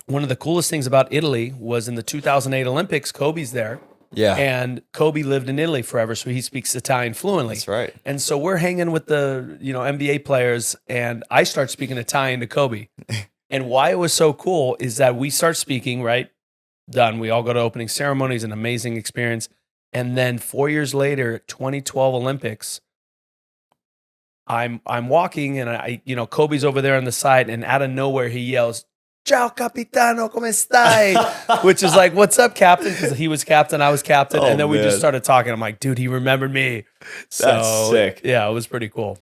one of the coolest things about Italy was in the 2008 Olympics, Kobe's there. Yeah. And Kobe lived in Italy forever, so he speaks Italian fluently. That's right. And so we're hanging with the, NBA players, and I start speaking Italian to Kobe. And why it was so cool is that we start speaking, right? Done. We all go to opening ceremonies, an amazing experience. And then 4 years later, 2012 Olympics, I'm walking and Kobe's over there on the side, and out of nowhere he yells, "Ciao capitano, come stai?" Which is like, "What's up, captain?" Because he was captain, I was captain, and then we just started talking. I'm like, "Dude, he remembered me." That's sick. Yeah, it was pretty cool.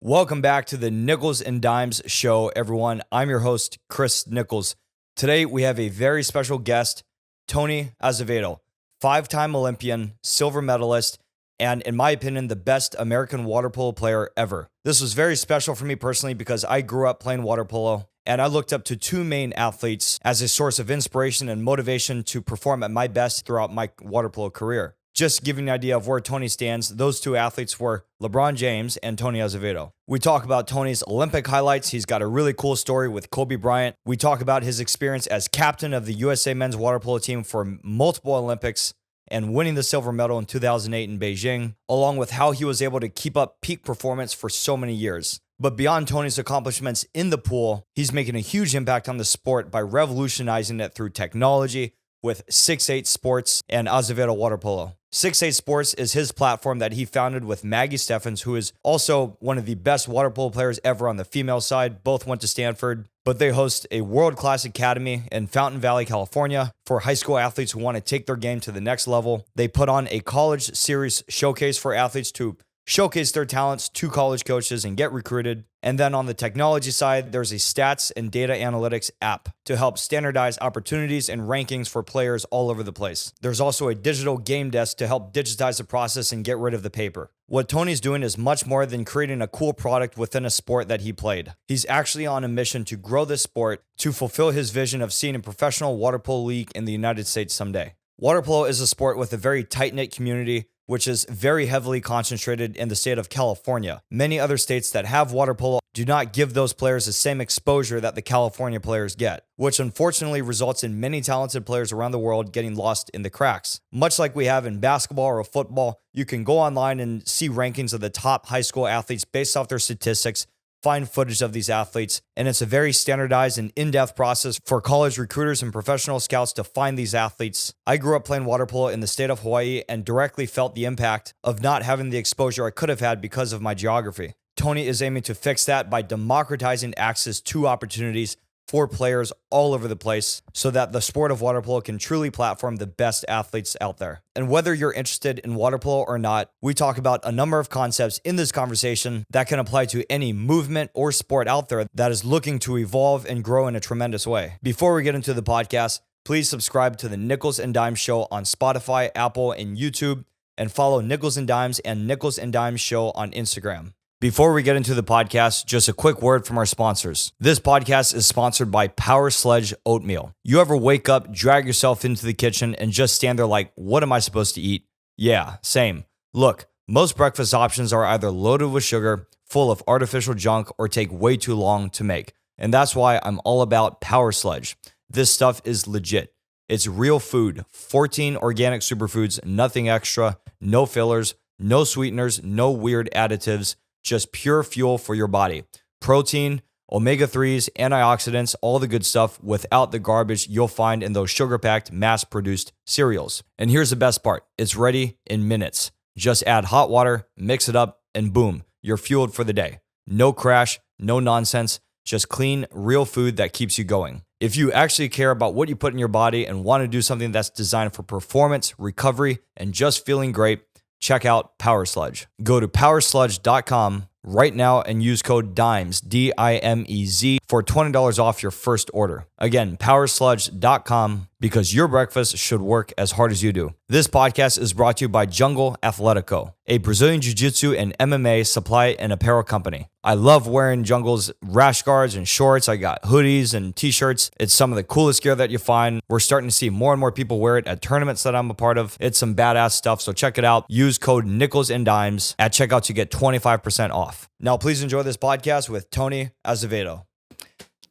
Welcome back to the Nickels and Dimes show, everyone. I'm your host, Chris Nichols. Today we have a very special guest, Tony Azevedo, 5-time Olympian, silver medalist, and in my opinion, the best American water polo player ever. This was very special for me personally because I grew up playing water polo, and I looked up to two main athletes as a source of inspiration and motivation to perform at my best throughout my water polo career. Just to give you an idea of where Tony stands, those two athletes were LeBron James and Tony Azevedo. We talk about Tony's Olympic highlights. He's got a really cool story with Kobe Bryant. We talk about his experience as captain of the USA men's water polo team for multiple Olympics and winning the silver medal in 2008 in Beijing, along with how he was able to keep up peak performance for so many years. But beyond Tony's accomplishments in the pool, he's making a huge impact on the sport by revolutionizing it through technology with 6'8 Sports and Azevedo Water Polo. 6'8 Sports is his platform that he founded with Maggie Steffens, who is also one of the best water polo players ever on the female side. Both went to Stanford, but they host a world-class academy in Fountain Valley, California for high school athletes who want to take their game to the next level. They put on a college series showcase for athletes to showcase their talents to college coaches and get recruited. And then on the technology side, there's a stats and data analytics app to help standardize opportunities and rankings for players all over the place. There's also a digital game desk to help digitize the process and get rid of the paper. What Tony's doing is much more than creating a cool product within a sport that he played. He's actually on a mission to grow this sport to fulfill his vision of seeing a professional water polo league in the United States someday. Water polo is a sport with a very tight-knit community, which is very heavily concentrated in the state of California. Many other states that have water polo do not give those players the same exposure that the California players get, which unfortunately results in many talented players around the world getting lost in the cracks. Much like we have in basketball or football, you can go online and see rankings of the top high school athletes based off their statistics, find footage of these athletes, and it's a very standardized and in-depth process for college recruiters and professional scouts to find these athletes. I grew up playing water polo in the state of Hawaii and directly felt the impact of not having the exposure I could have had because of my geography. Tony is aiming to fix that by democratizing access to opportunities for players all over the place so that the sport of water polo can truly platform the best athletes out there. And whether you're interested in water polo or not, we talk about a number of concepts in this conversation that can apply to any movement or sport out there that is looking to evolve and grow in a tremendous way. Before we get into the podcast, please subscribe to the Nickels and Dimes Show on Spotify, Apple, and YouTube, and follow Nickels and Dimes and Nickels and Dimes Show on Instagram. Before we get into the podcast, just a quick word from our sponsors. This podcast is sponsored by Power Sledge Oatmeal. You ever wake up, drag yourself into the kitchen, and just stand there like, what am I supposed to eat? Yeah, same. Look, most breakfast options are either loaded with sugar, full of artificial junk, or take way too long to make. And that's why I'm all about Power Sledge. This stuff is legit. It's real food, 14 organic superfoods, nothing extra, no fillers, no sweeteners, no weird additives. Just pure fuel for your body. Protein, omega-3s, antioxidants, all the good stuff without the garbage you'll find in those sugar-packed, mass-produced cereals. And here's the best part. It's ready in minutes. Just add hot water, mix it up, and boom, you're fueled for the day. No crash, no nonsense, just clean, real food that keeps you going. If you actually care about what you put in your body and want to do something that's designed for performance, recovery, and just feeling great, check out Power Sledge. Go to powersludge.com right now and use code DIMES, D-I-M-E-Z, for $20 off your first order. Again, powersludge.com, because your breakfast should work as hard as you do. This podcast is brought to you by Jungle Athletico, a Brazilian Jiu-Jitsu and MMA supply and apparel company. I love wearing Jungle's rash guards and shorts. I got hoodies and t-shirts. It's some of the coolest gear that you find. We're starting to see more and more people wear it at tournaments that I'm a part of. It's some badass stuff, so check it out. Use code Nickels and Dimes at checkout to get 25% off. Now, please enjoy this podcast with Tony Azevedo.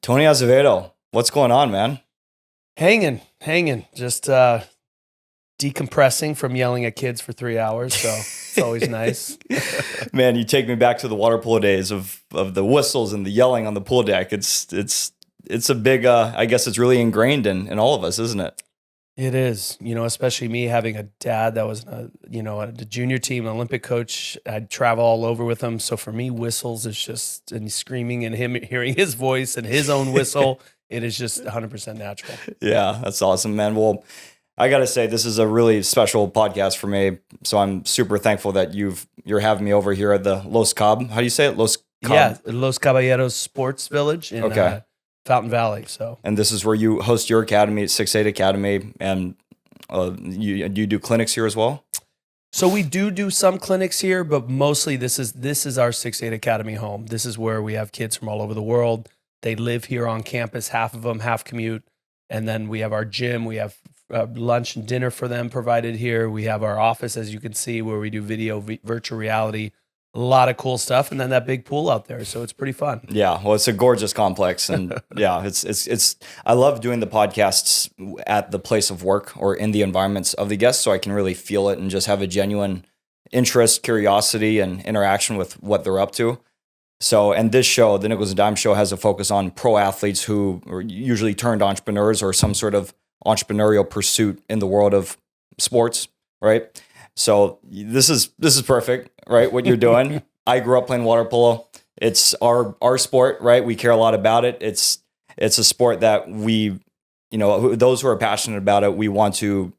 Tony Azevedo, What's going on, man? Hanging. Just decompressing from yelling at kids for 3 hours. So it's always nice. Man, you take me back to the water polo days of the whistles and the yelling on the pool deck. It's a big, I guess it's really ingrained in all of us, isn't it? It is, especially me having a dad that was, the junior team, an Olympic coach. I'd travel all over with him. So for me, whistles is just, and screaming and him hearing his voice and his own whistle, it is just 100% natural. Yeah, that's awesome, man. Well, I got to say, this is a really special podcast for me. So I'm super thankful that you're having me over here at the Los Cab. How do you say it? Los Cab? Yeah, Los Caballeros Sports Village in Fountain Valley. And this is where you host your academy, 6'8 Academy, and you do clinics here as well? So we do some clinics here, but mostly this is our 6'8 Academy home. This is where we have kids from all over the world. They live here on campus, half of them, half commute. And then we have our gym. We have lunch and dinner for them provided here. We have our office, as you can see, where we do video, virtual reality, a lot of cool stuff, and then that big pool out there. So it's pretty fun. Yeah, well, it's a gorgeous complex, and yeah, it's. I love doing the podcasts at the place of work or in the environments of the guests, so I can really feel it and just have a genuine interest, curiosity, and interaction with what they're up to. So, and this show, the Nickels and Dime Show, has a focus on pro athletes who are usually turned entrepreneurs or some sort of entrepreneurial pursuit in the world of sports, right? So this is perfect, right? What you're doing. I grew up playing water polo. It's our sport, right? We care a lot about it. It's a sport that we, those who are passionate about it, we want to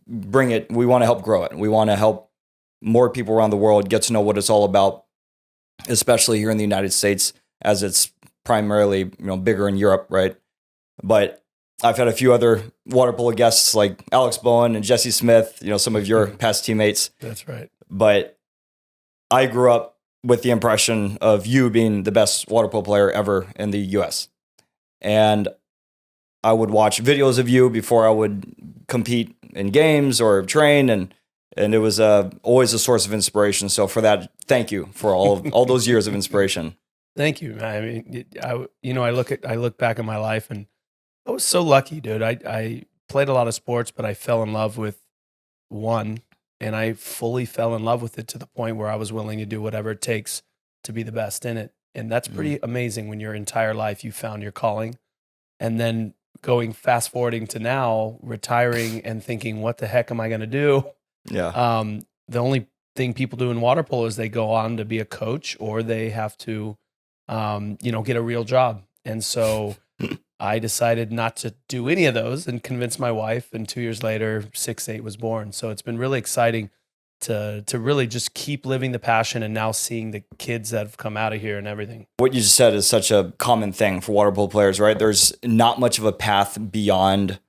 bring it. We want to help grow it. We want to help more people around the world get to know what it's all about, especially here in the United States, as it's primarily, bigger in Europe, right? But I've had a few other water polo guests like Alex Bowen and Jesse Smith, some of your past teammates. That's right. But I grew up with the impression of you being the best water polo player ever in the US. And I would watch videos of you before I would compete in games or train, and it was always a source of inspiration. So for that, thank you for all those years of inspiration. Thank you. I mean, I look back at my life, and I was so lucky, dude. I played a lot of sports, but I fell in love with one, and I fully fell in love with it to the point where I was willing to do whatever it takes to be the best in it. And that's pretty amazing when your entire life you found your calling. And then fast forwarding to now, retiring and thinking, what the heck am I going to do? Yeah. The only thing people do in water polo is they go on to be a coach, or they have to, get a real job. And so I decided not to do any of those and convinced my wife. And 2 years later, 6'8 was born. So it's been really exciting to really just keep living the passion, and now seeing the kids that have come out of here and everything. What you just said is such a common thing for water polo players, right? There's not much of a path beyond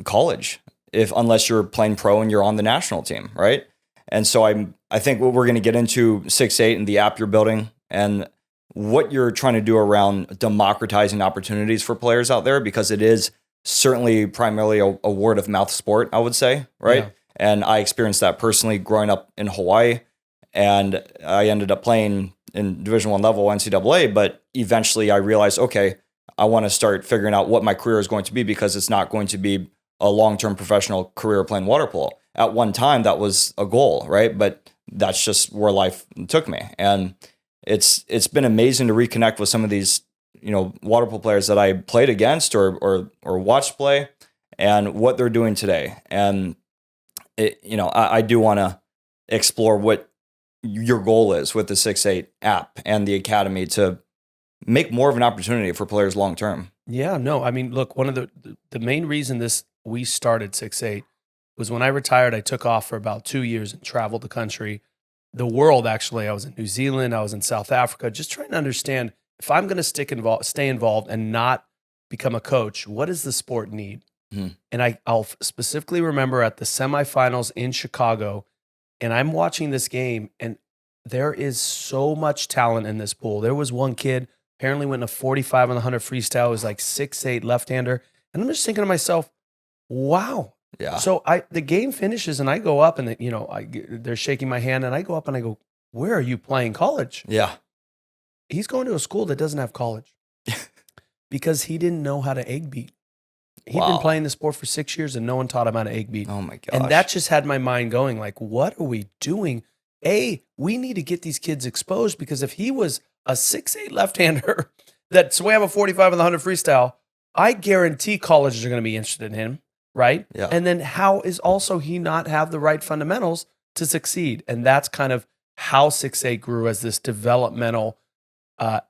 college, unless you're playing pro and you're on the national team, right? And so I think what we're going to get into 6'8 and the app you're building and what you're trying to do around democratizing opportunities for players out there, because it is certainly primarily a word of mouth sport, I would say, right? Yeah. And I experienced that personally growing up in Hawaii, and I ended up playing in Division I level NCAA, but eventually I realized, okay, I want to start figuring out what my career is going to be, because it's not going to be a long-term professional career playing water polo. At one time, that was a goal, right? But that's just where life took me. And it's been amazing to reconnect with some of these, water polo players that I played against or watched play, and what they're doing today. And I do want to explore what your goal is with the 6'8 app and the academy to make more of an opportunity for players long term. Yeah, no, I mean, look, one of the main reason we started 6'8 was when I retired. I took off for about 2 years and traveled the country, the world. Actually, I was in New Zealand, I was in South Africa, just trying to understand, if I'm going to stay involved and not become a coach, what does the sport need? Mm-hmm. And I'll specifically remember at the semifinals in Chicago, and I'm watching this game, and there is so much talent in this pool. There was one kid apparently went a 45 on the 100 freestyle. It was like 6'8 left-hander, and I'm just thinking to myself, wow. Yeah. So the game finishes, and I go up, and they're shaking my hand, and I go up and I go, "Where are you playing college?" Yeah. He's going to a school that doesn't have college. Because he didn't know how to egg beat. He'd Wow. been playing the sport for 6 years and no one taught him how to egg beat. Oh my gosh. And that just had my mind going like, what are we doing? We need to get these kids exposed, because if he was a 6'8" left-hander that swam a 45 on the 100 freestyle, I guarantee colleges are going to be interested in him, right? Yeah. And then how is also he not have the right fundamentals to succeed? And that's kind of how 6'8" grew as this developmental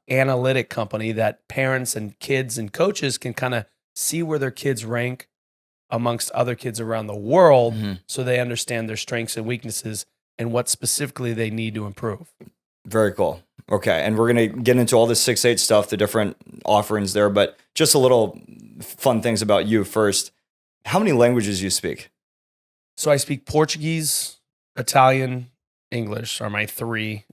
analytic company that parents and kids and coaches can kind of see where their kids rank amongst other kids around the world, so they understand their strengths and weaknesses and what specifically they need to improve. Very cool. Okay. And we're going to get into all this 6'8" stuff, the different offerings there, but just a little fun things about you first. How many languages do you speak? So I speak Portuguese, Italian, English are my 3.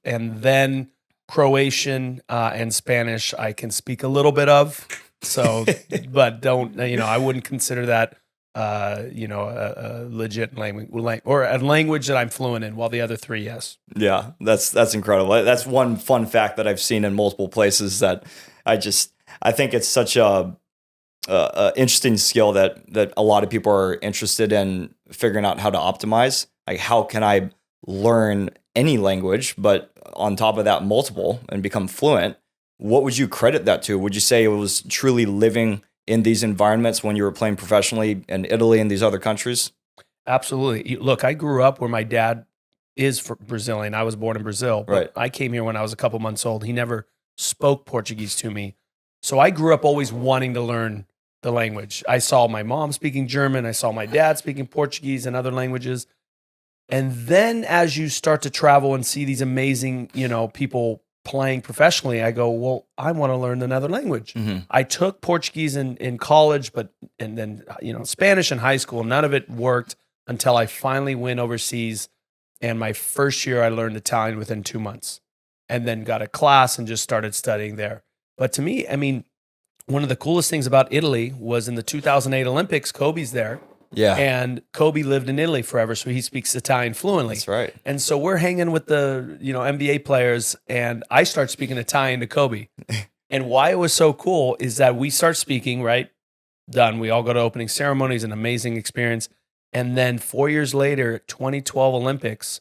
And then Croatian and Spanish I can speak a little bit of. So, but don't, I wouldn't consider that, a legit language or a language that I'm fluent in, while the other 3, yes. Yeah, that's incredible. That's one fun fact that I've seen in multiple places that I think it's such a interesting skill that a lot of people are interested in figuring out how to optimize. Like, how can I learn any language, but on top of that, multiple, and become fluent? What would you credit that to? Would you say it was truly living in these environments when you were playing professionally in Italy and these other countries? Absolutely. Look, I grew up where my dad is Brazilian. I was born in Brazil, but Right. I came here when I was a couple months old. He never spoke Portuguese to me. So I grew up always wanting to learn the language. I saw my mom speaking German. I saw my dad speaking Portuguese and other languages. And then as you start to travel and see these amazing, people playing professionally, I go, well, I want to learn another language. I took Portuguese in college, and then Spanish in high school. None of it worked until I finally went overseas. And my first year, I learned Italian within 2 months, and then got a class and just started studying there. But to me, I mean, one of the coolest things about Italy was in the 2008 Olympics, Kobe's there. Yeah. And Kobe lived in Italy forever, so he speaks Italian fluently. That's right. And so we're hanging with the, NBA players, and I start speaking Italian to Kobe. And why it was so cool is that we start speaking, right? Done. We all go to opening ceremonies, an amazing experience. And then 4 years later, 2012 Olympics,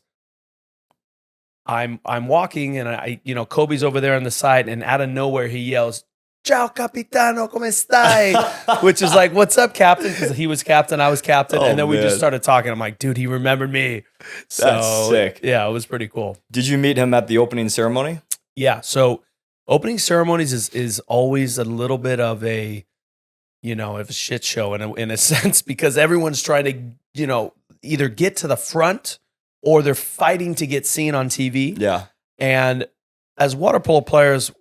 I'm walking, and Kobe's over there on the side, and out of nowhere he yells, "Ciao, capitano, come stai?" Which is like, "What's up, captain?" Because he was captain, I was captain, and then we just started talking. I'm like, "Dude, he remembered me." So, That's sick. Yeah, it was pretty cool. Did you meet him at the opening ceremony? Yeah. So opening ceremonies is always a little bit of a shit show in a sense, because everyone's trying to either get to the front or they're fighting to get seen on TV. Yeah. And as water polo players,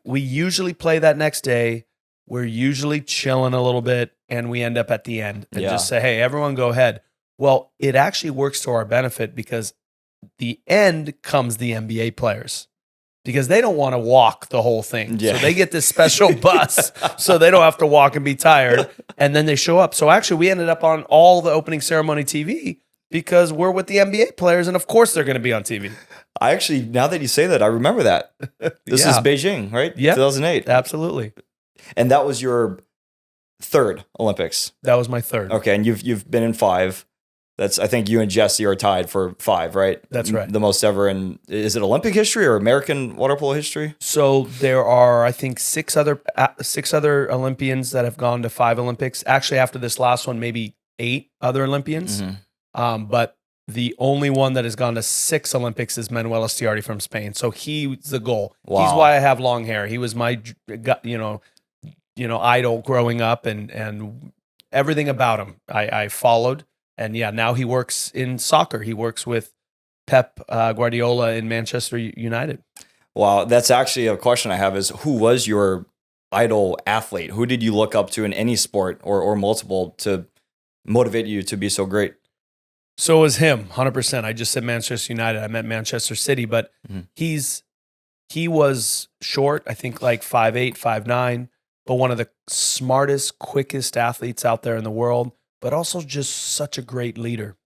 we usually play that next day. We're usually chilling a little bit, and we end up at the end and just say, "Hey, everyone go ahead." Well, it actually works to our benefit, because the end comes the NBA players, because they don't want to walk the whole thing. Yeah. So they get this special bus so they don't have to walk and be tired, and then they show up. So actually we ended up on all the opening ceremony TV because we're with the NBA players, and of course they're going to be on TV. I actually, now that you say that, I remember that. This is Beijing, right? Yeah. 2008. Absolutely. And that was your third Olympics. That was my third. Okay, and you've been in 5. I think you and Jesse are tied for 5, right? That's right. The most ever in, is it Olympic history or American water polo history? So there are, I think, 6 other Olympians that have gone to 5 Olympics. Actually, after this last one, maybe 8 other Olympians. But the only one that has gone to 6 Olympics is Manuel Estiardi from Spain. So he's the goal. Wow. He's why I have long hair. He was my, idol growing up, and everything about him I followed. And yeah, now he works in soccer. He works with Pep Guardiola in Manchester United. Wow, that's actually a question I have is, who was your idol athlete? Who did you look up to in any sport or multiple to motivate you to be so great? So it was him, 100%. I just said Manchester United. I meant Manchester City, but he was short, I think like 5'8", 5'9", but one of the smartest, quickest athletes out there in the world, but also just such a great leader.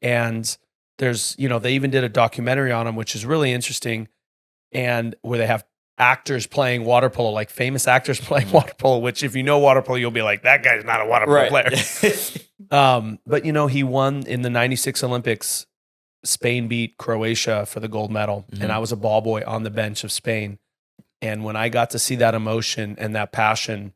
And there's, they even did a documentary on him, which is really interesting, and where they have actors playing water polo, like famous actors playing water polo, which if you know water polo, you'll be like, that guy's not a water polo player. But he won in the 96 Olympics. Spain beat Croatia for the gold medal. And I was a ball boy on the bench of Spain. And when I got to see that emotion and that passion,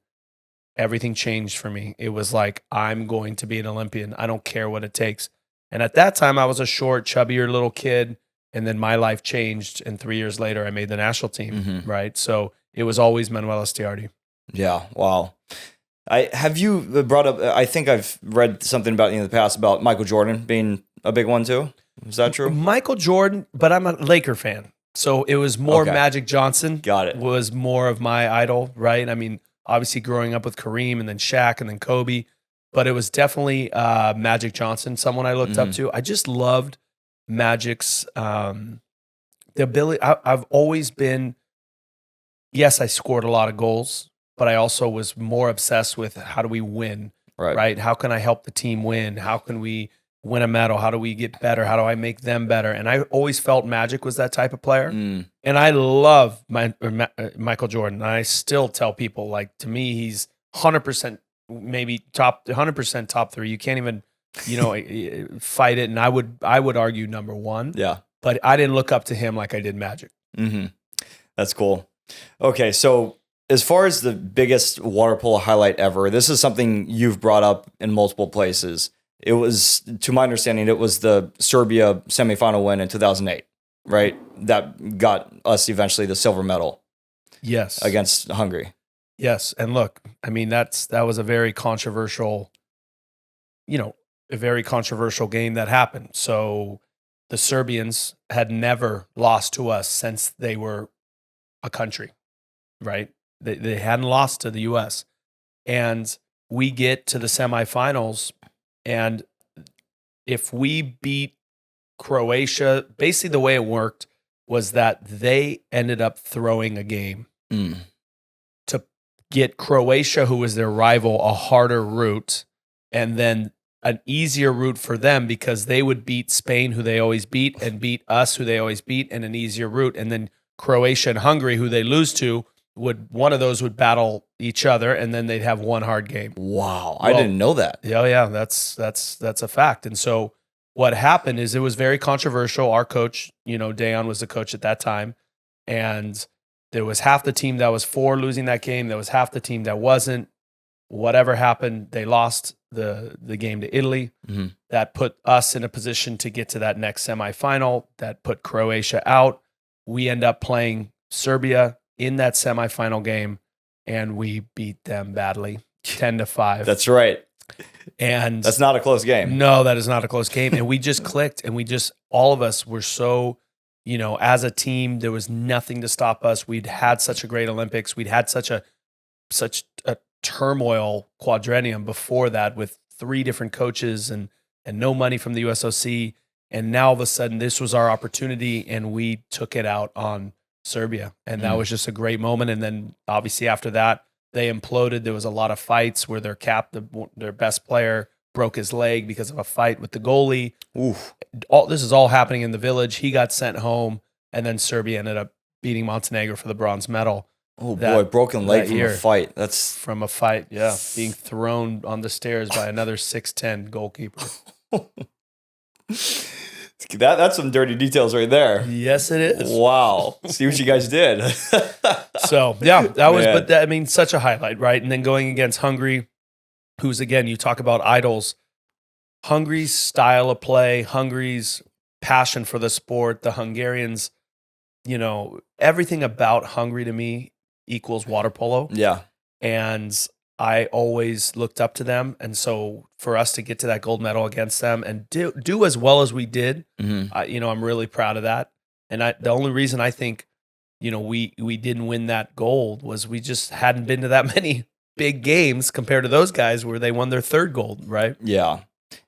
everything changed for me. It was like, I'm going to be an Olympian. I don't care what it takes. And at that time, I was a short, chubbier little kid. And then my life changed. And 3 years later, I made the national team, right? So it was always Manuel Estiardi. Yeah, wow. Have you brought up, I think I've read something about you in the past about Michael Jordan being a big one too. Is that true? Michael Jordan, but I'm a Laker fan. So it was more Magic Johnson. Got it. Was more of my idol, right? I mean, obviously growing up with Kareem and then Shaq and then Kobe, but it was definitely Magic Johnson, someone I looked up to. I just loved Magic's the ability. I've always been, yes, I scored a lot of goals, but I also was more obsessed with how do we win, right? How can I help the team win? How can we win a medal? How do we get better? How do I make them better? And I always felt Magic was that type of player. And I love Michael Jordan. And I still tell people, like, to me, he's 100%, maybe 100% top 3. You can't even, fight it. And I would argue number 1. Yeah. But I didn't look up to him like I did Magic. That's cool. Okay. So as far as the biggest water polo highlight ever, this is something you've brought up in multiple places. It was, to my understanding, it was the Serbia semifinal win in 2008, right? That got us eventually the silver medal. Yes. Against Hungary. Yes. And look, I mean, that was a very controversial, game that happened. So the Serbians had never lost to us since they were a country, right? They hadn't lost to the U.S. And we get to the semifinals. And if we beat Croatia, basically the way it worked was that they ended up throwing a game to get Croatia, who was their rival, a harder route, and then an easier route for them because they would beat Spain, who they always beat, and beat us, who they always beat, and an easier route. And then Croatia and Hungary, who they lose to, one of those would battle each other, and then they'd have one hard game. Wow, I didn't know that. Yeah, that's a fact. And so what happened is it was very controversial. Our coach, Dejan was the coach at that time, and there was half the team that was for losing that game. There was half the team that wasn't. Whatever happened, they lost the game to Italy. That put us in a position to get to that next semifinal. That put Croatia out. We end up playing Serbia in that semifinal game, and we beat them badly, 10-5. That's right. And that's not a close game. No, that is not a close game. And we just clicked, and all of us were so, as a team, there was nothing to stop us. We'd had such a great Olympics. We'd had such a turmoil quadrennium before that with 3 different coaches and no money from the USOC. And now all of a sudden, this was our opportunity, and we took it out on Serbia. And that was just a great moment. And then obviously after that, they imploded. There was a lot of fights where their best player broke his leg because of a fight with the goalie. Oof. This is all happening in the village. He got sent home, and then Serbia ended up beating Montenegro for the bronze medal. Oh boy, broken leg from a fight. That's from a fight, yeah. Being thrown on the stairs by another 6'10" goalkeeper. That's some dirty details right there. Yes, it is. Wow. See what you guys did. So, yeah, that was, such a highlight, right? And then going against Hungary, who's, again, you talk about idols. Hungary's style of play, Hungary's passion for the sport, the Hungarians, everything about Hungary to me equals water polo. Yeah. And I always looked up to them. And so for us to get to that gold medal against them and do as well as we did, I'm really proud of that. And the only reason I think, we didn't win that gold was we just hadn't been to that many big games compared to those guys where they won their 3rd gold, right? Yeah.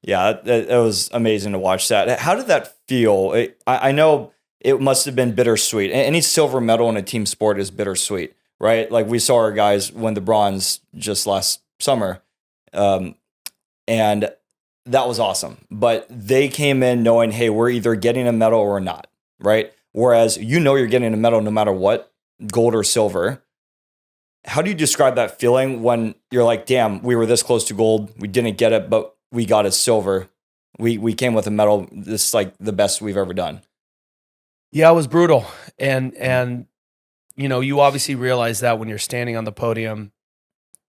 Yeah, it was amazing to watch that. How did that feel? I know it must have been bittersweet. Any silver medal in a team sport is bittersweet, right? Like we saw our guys win the bronze just last summer, and that was awesome. But they came in knowing, hey, we're either getting a medal or not, right? Whereas you're getting a medal no matter what. gold or silver. How do you describe that feeling when you're like, damn, we were this close to gold, we didn't get it, but we got a silver. We came with a medal. This is like the best we've ever done. Yeah, it was brutal. And you obviously realize that when you're standing on the podium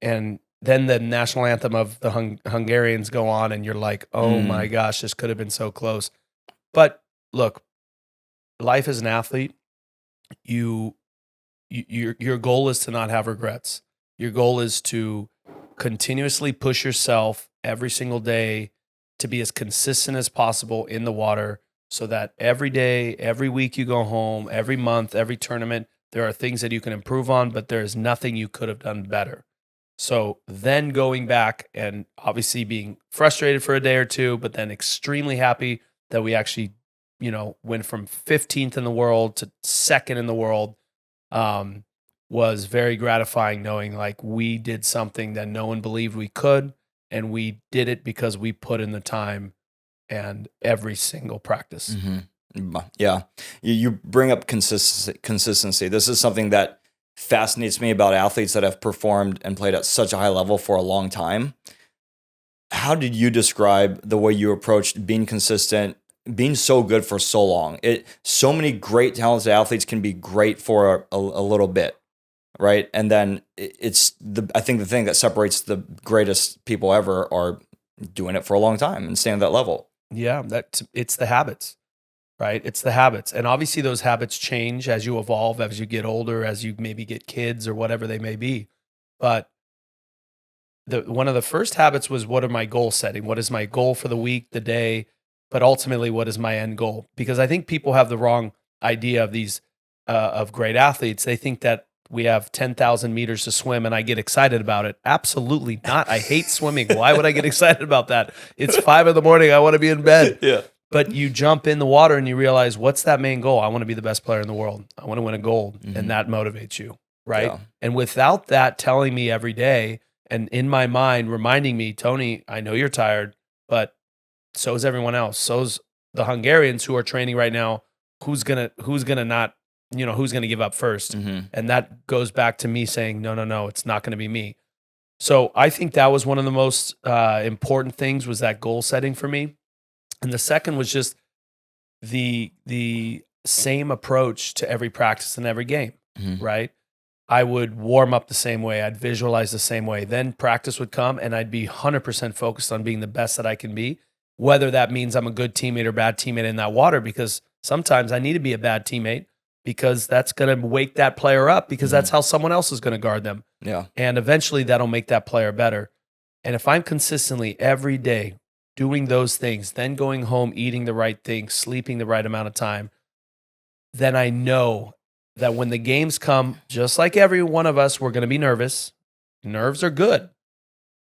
and then the national anthem of the Hungarians go on and you're like, oh my gosh, this could have been so close. But look, life as an athlete, your goal is to not have regrets. Your goal is to continuously push yourself every single day to be as consistent as possible in the water so that every day, every week you go home, every month, every tournament, there are things that you can improve on, but there is nothing you could have done better. So then going back and obviously being frustrated for a day or two, but then extremely happy that we actually, went from 15th in the world to second in the world, was very gratifying knowing like we did something that no one believed we could, and we did it because we put in the time and every single practice. Mm-hmm. Yeah. You bring up consistency. This is something that fascinates me about athletes that have performed and played at such a high level for a long time. How did you describe the way you approached being consistent, being so good for so long? So many great, talented athletes can be great for a little bit, right? And then I think the thing that separates the greatest people ever are doing it for a long time and staying at that level. Yeah, it's the habits, right? It's the habits. And obviously those habits change as you evolve, as you get older, as you maybe get kids or whatever they may be. But one of the first habits was, what are my goal setting? What is my goal for the week, the day? But ultimately, what is my end goal? Because I think people have the wrong idea of these, of great athletes. They think that we have 10,000 meters to swim and I get excited about it. Absolutely not. I hate swimming. Why would I get excited about that? It's 5 a.m. I want to be in bed. Yeah. But you jump in the water and you realize, what's that main goal? I want to be the best player in the world. I want to win a gold. Mm-hmm. And that motivates you, right? Yeah. And without that telling me every day and in my mind reminding me, Tony, I know you're tired, but so is everyone else. So's the Hungarians who are training right now. Who's gonna not, who's gonna give up first? Mm-hmm. And that goes back to me saying, no, it's not gonna be me. So I think that was one of the most important things, was that goal setting for me. And the second was just the same approach to every practice and every game, mm-hmm. right? I would warm up the same way. I'd visualize the same way. Then practice would come and I'd be 100% focused on being the best that I can be, whether that means I'm a good teammate or bad teammate in that water, because sometimes I need to be a bad teammate because that's going to wake that player up, because mm-hmm. that's how someone else is going to guard them. Yeah. And eventually that'll make that player better. And if I'm consistently every day doing those things, then going home, eating the right thing, sleeping the right amount of time, then I know that when the games come, just like every one of us, we're going to be nervous. Nerves are good,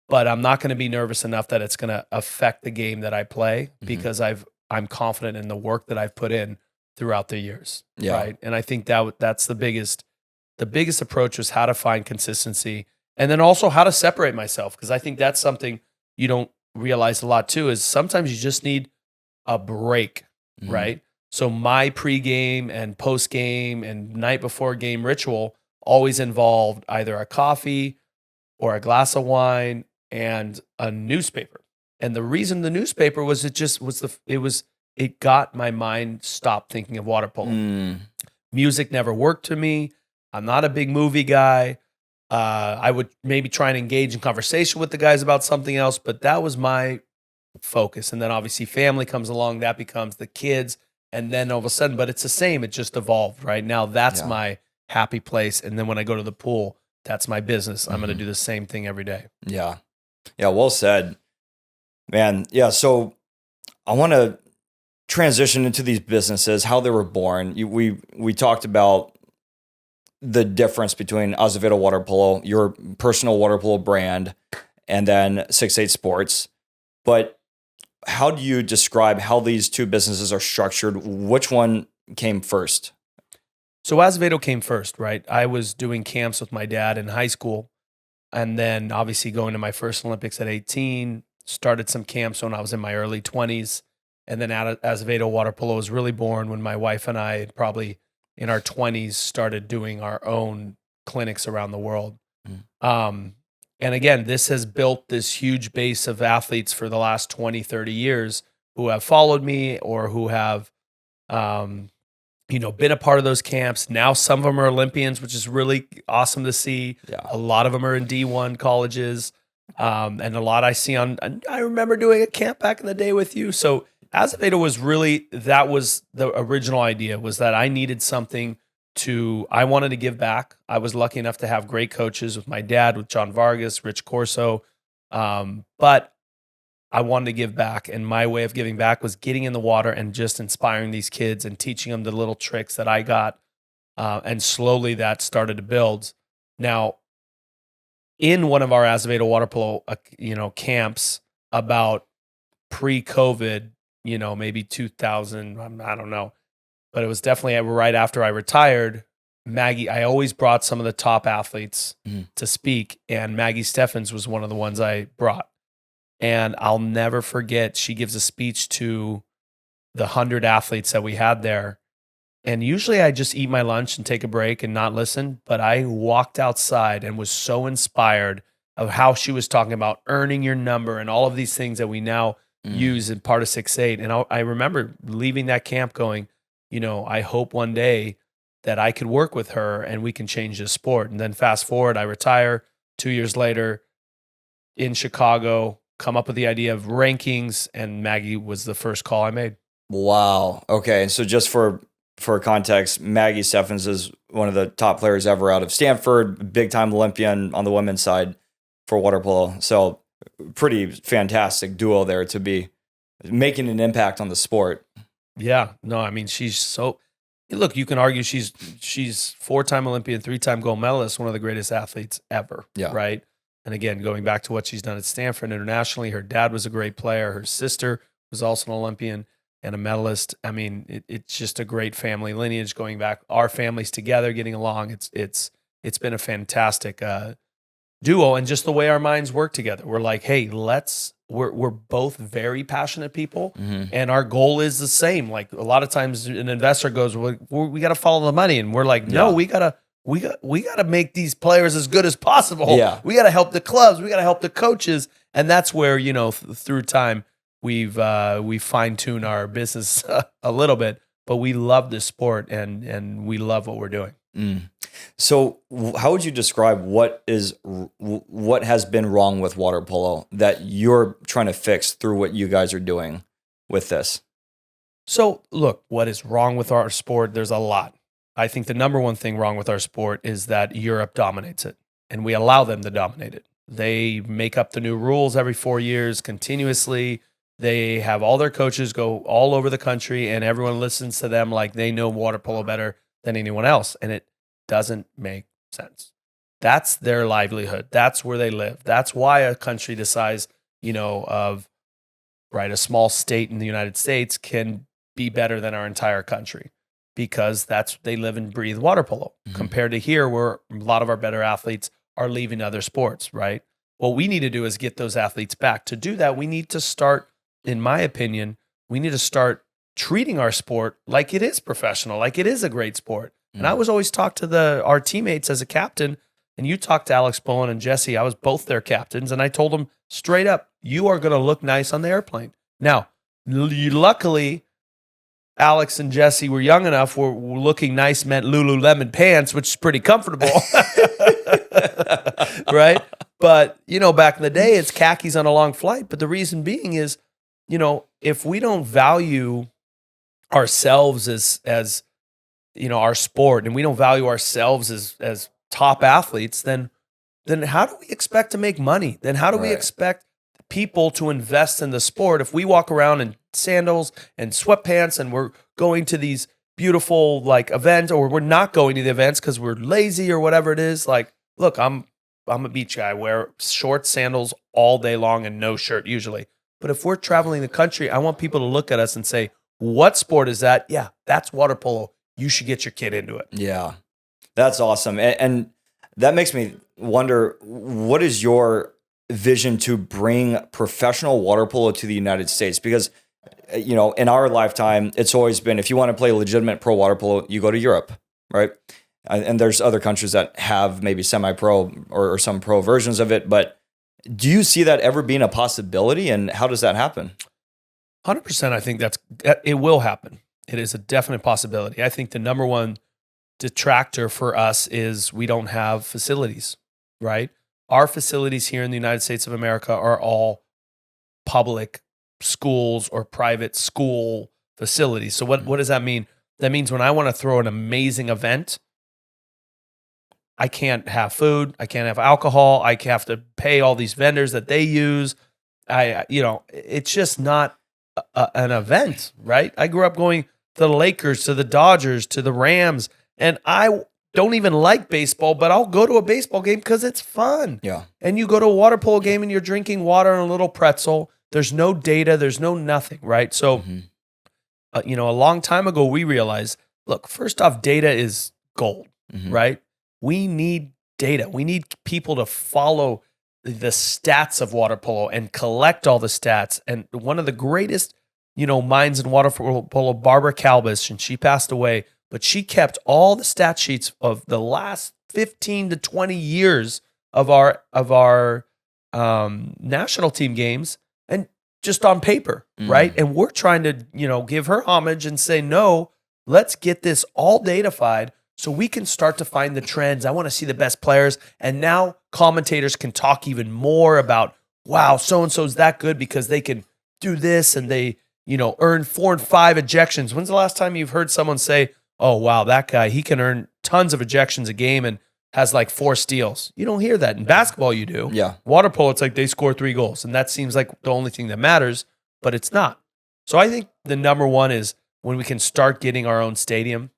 but I'm not going to be nervous enough that it's going to affect the game that I play, mm-hmm. because I'm confident in the work that I've put in throughout the years. Yeah. Right. And I think that's the biggest approach, was how to find consistency, and then also how to separate myself. Because I think that's something you don't realize a lot too, is sometimes you just need a break, mm-hmm. right? So my pregame and postgame and night before game ritual always involved either a coffee or a glass of wine and a newspaper. And the reason the newspaper was, it got my mind stopped thinking of water polo. Music never worked to me. I'm not a big movie guy. I would maybe try and engage in conversation with the guys about something else, but that was my focus. And then obviously family comes along, that becomes the kids. And then all of a sudden, but it's the same. It just evolved, right? Now that's my happy place. And then when I go to the pool, that's my business. I'm going to do the same thing every day. Yeah. Yeah. Well said, man. Yeah. So I want to transition into these businesses, how they were born. We talked about the difference between Azevedo Water Polo, your personal water polo brand, and then 6-8 Sports. But how do you describe how these two businesses are structured? Which one came first? So Azevedo came first, right? I was doing camps with my dad in high school, and then obviously going to my first Olympics at 18, started some camps when I was in my early 20s. And then Azevedo Water Polo was really born when my wife and I, probably in our 20s started doing our own clinics around the world. And again, this has built this huge base of athletes for the last 20, 30 years who have followed me or who have, been a part of those camps. Now some of them are Olympians, which is really awesome to see. Yeah. A lot of them are in D1 colleges. And a lot I see I remember doing a camp back in the day with you. So Azevedo that was the original idea, was that I needed something I wanted to give back. I was lucky enough to have great coaches with my dad, with John Vargas, Rich Corso. But I wanted to give back. And my way of giving back was getting in the water and just inspiring these kids and teaching them the little tricks that I got. And slowly that started to build. Now, in one of our Azevedo Water Polo, camps about pre-COVID, maybe 2000, I don't know. But it was definitely right after I retired. Maggie, I always brought some of the top athletes to speak, and Maggie Steffens was one of the ones I brought. And I'll never forget, she gives a speech to the 100 athletes that we had there. And usually I just eat my lunch and take a break and not listen, but I walked outside and was so inspired of how she was talking about earning your number and all of these things that we now use in part of 6-8. And I remember leaving that camp going, I hope one day that I could work with her and we can change this sport. And then fast forward, I retire 2 years later in Chicago, come up with the idea of rankings, and Maggie was the first call I made. Wow. Okay. So just for context, Maggie Steffens is one of the top players ever out of Stanford, big time Olympian on the women's side for water polo. So pretty fantastic duo there to be making an impact on the sport. Yeah, no, I mean, look, you can argue she's 4-time Olympian, 3-time gold medalist, one of the greatest athletes ever. Yeah. Right. And again, going back to what she's done at Stanford internationally, her dad was a great player. Her sister was also an Olympian and a medalist. I mean, it's just a great family lineage going back. Our families together, getting along. It's been a fantastic duo, and just the way our minds work together. We're like, hey, we're both very passionate people, and our goal is the same. Like a lot of times, an investor goes, we got to follow the money, and we're like, no, we gotta make these players as good as possible. Yeah. We gotta help the clubs, we gotta help the coaches, and that's where through time we fine-tune our business a little bit, but we love this sport and we love what we're doing. So how would you describe what has been wrong with water polo that you're trying to fix through what you guys are doing with this? So look, what is wrong with our sport? There's a lot. I think the number one thing wrong with our sport is that Europe dominates it, and we allow them to dominate it. They make up the new rules every 4 years continuously. They have all their coaches go all over the country, and everyone listens to them like they know water polo better than anyone else. And it doesn't make sense. That's their livelihood. That's where they live. That's why a country the size, a small state in the United States can be better than our entire country, because they live and breathe water polo compared to here, where a lot of our better athletes are leaving other sports, right? What we need to do is get those athletes back. To do that, we need to start, in my opinion, treating our sport like it is professional, like it is a great sport. And I was always talk to our teammates as a captain, and you talked to Alex Bowen and Jesse. I was both their captains, and I told them straight up, you are going to look nice on the airplane. Now, luckily, Alex and Jesse were young enough where looking nice meant Lululemon pants, which is pretty comfortable. Right? But, back in the day, it's khakis on a long flight. But the reason being is, if we don't value ourselves as our sport, and we don't value ourselves as top athletes, then how do we expect to make money? Then how do we expect people to invest in the sport if we walk around in sandals and sweatpants and we're going to these beautiful events, or we're not going to the events because we're lazy or whatever it is? Like, look, I'm a beach guy. I wear shorts, sandals all day long and no shirt usually. But if we're traveling the country, I want people to look at us and say, what sport is that? Yeah, that's water polo. You should get your kid into it. Yeah, that's awesome. And that makes me wonder, what is your vision to bring professional water polo to the United States? Because, in our lifetime, it's always been, if you want to play legitimate pro water polo, you go to Europe. right? And there's other countries that have maybe semi-pro or some pro versions of it. But do you see that ever being a possibility? And how does that happen? 100%. I think it will happen. It is a definite possibility. I think the number one detractor for us is we don't have facilities, right? Our facilities here in the United States of America are all public schools or private school facilities. So what does that mean? That means when I want to throw an amazing event, I can't have food, I can't have alcohol, I have to pay all these vendors that they use. It's just not an event, right? I grew up going to the Lakers, to the Dodgers, to the Rams, and I don't even like baseball, but I'll go to a baseball game because it's fun. Yeah. And you go to a water polo game and you're drinking water and a little pretzel. There's no data, there's no nothing, right? So, a long time ago, we realized, look, first off, data is gold, right? We need data. We need people to follow the stats of water polo and collect all the stats. And one of the greatest, minds in water polo, Barbara Kalbis, and she passed away, but she kept all the stat sheets of the last 15 to 20 years of our national team games, and just on paper, right? And we're trying to, give her homage and say, no, let's get this all datafied so we can start to find the trends. I want to see the best players. And now commentators can talk even more about, wow, so-and-so's that good because they can do this and they, earn 4 and 5 ejections. When's the last time you've heard someone say, oh, wow, that guy, he can earn tons of ejections a game and has like 4 steals? You don't hear that. In basketball, you do. Yeah. Water polo, it's like they score 3 goals. And that seems like the only thing that matters, but it's not. So I think the number one is when we can start getting our own stadium,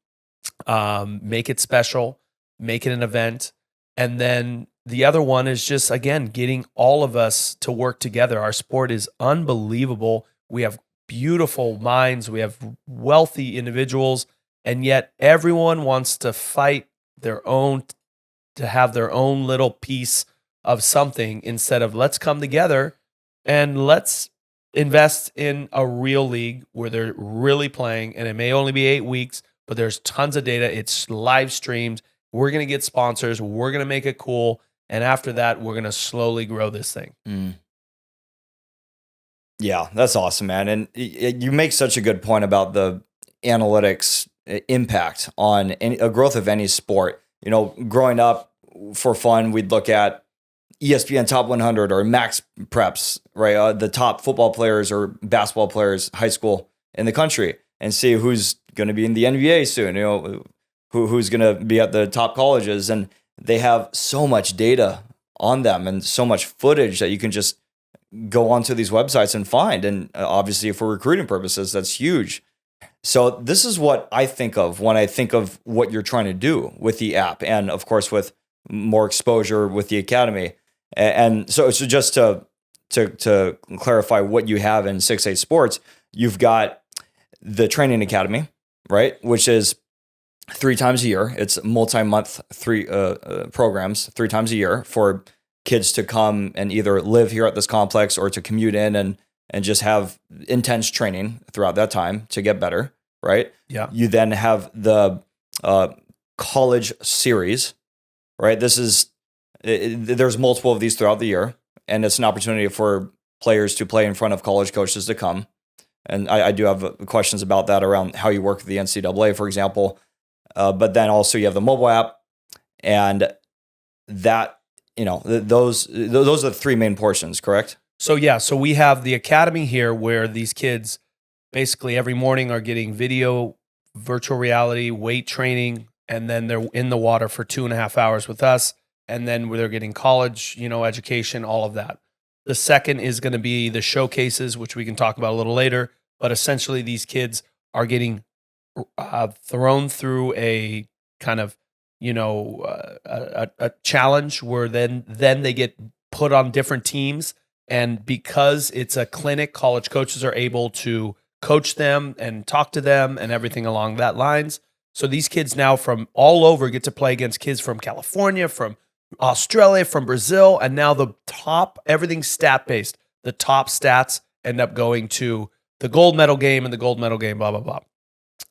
make it special, make it an event. And then the other one is just, again, getting all of us to work together. Our sport is unbelievable. We have beautiful minds. We have wealthy individuals. And yet everyone wants to fight their own, to have their own little piece of something instead of let's come together and let's invest in a real league where they're really playing. And it may only be 8 weeks, but there's tons of data. It's live streamed. We're going to get sponsors. We're going to make it cool. And after that, we're going to slowly grow this thing. Yeah, that's awesome, man. And you make such a good point about the analytics impact on a growth of any sport. Growing up for fun, we'd look at ESPN Top 100 or Max Preps, right? The top football players or basketball players, high school in the country, and see who's going to be in the NBA soon, who's going to be at the top colleges. And they have so much data on them and so much footage that you can just go onto these websites and find. And obviously for recruiting purposes, that's huge. So this is what I think of when I think of what you're trying to do with the app. And of course, with more exposure with the academy. And so just to clarify what you have in 6-8 Sports, you've got the training academy, right? Which is 3 times a year. It's multi-month programs 3 times a year for kids to come and either live here at this complex or to commute in and just have intense training throughout that time to get better, right? Yeah. You then have the college series, right? There's multiple of these throughout the year, and it's an opportunity for players to play in front of college coaches to come. And I do have questions about that around how you work with the NCAA, for example. But then also you have the mobile app, and that, those are the 3 main portions, correct? So yeah, so we have the academy here where these kids basically every morning are getting video, virtual reality, weight training, and then they're in the water for 2.5 hours with us. And then they're getting college, education, all of that. The second is going to be the showcases, which we can talk about a little later. But essentially, these kids are getting thrown through a kind of, a challenge where then they get put on different teams. And because it's a clinic, college coaches are able to coach them and talk to them and everything along that lines. So these kids now from all over get to play against kids from California, from Australia, from Brazil, and now the top, everything's stat-based. The top stats end up going to the gold medal game and the gold medal game, blah, blah, blah.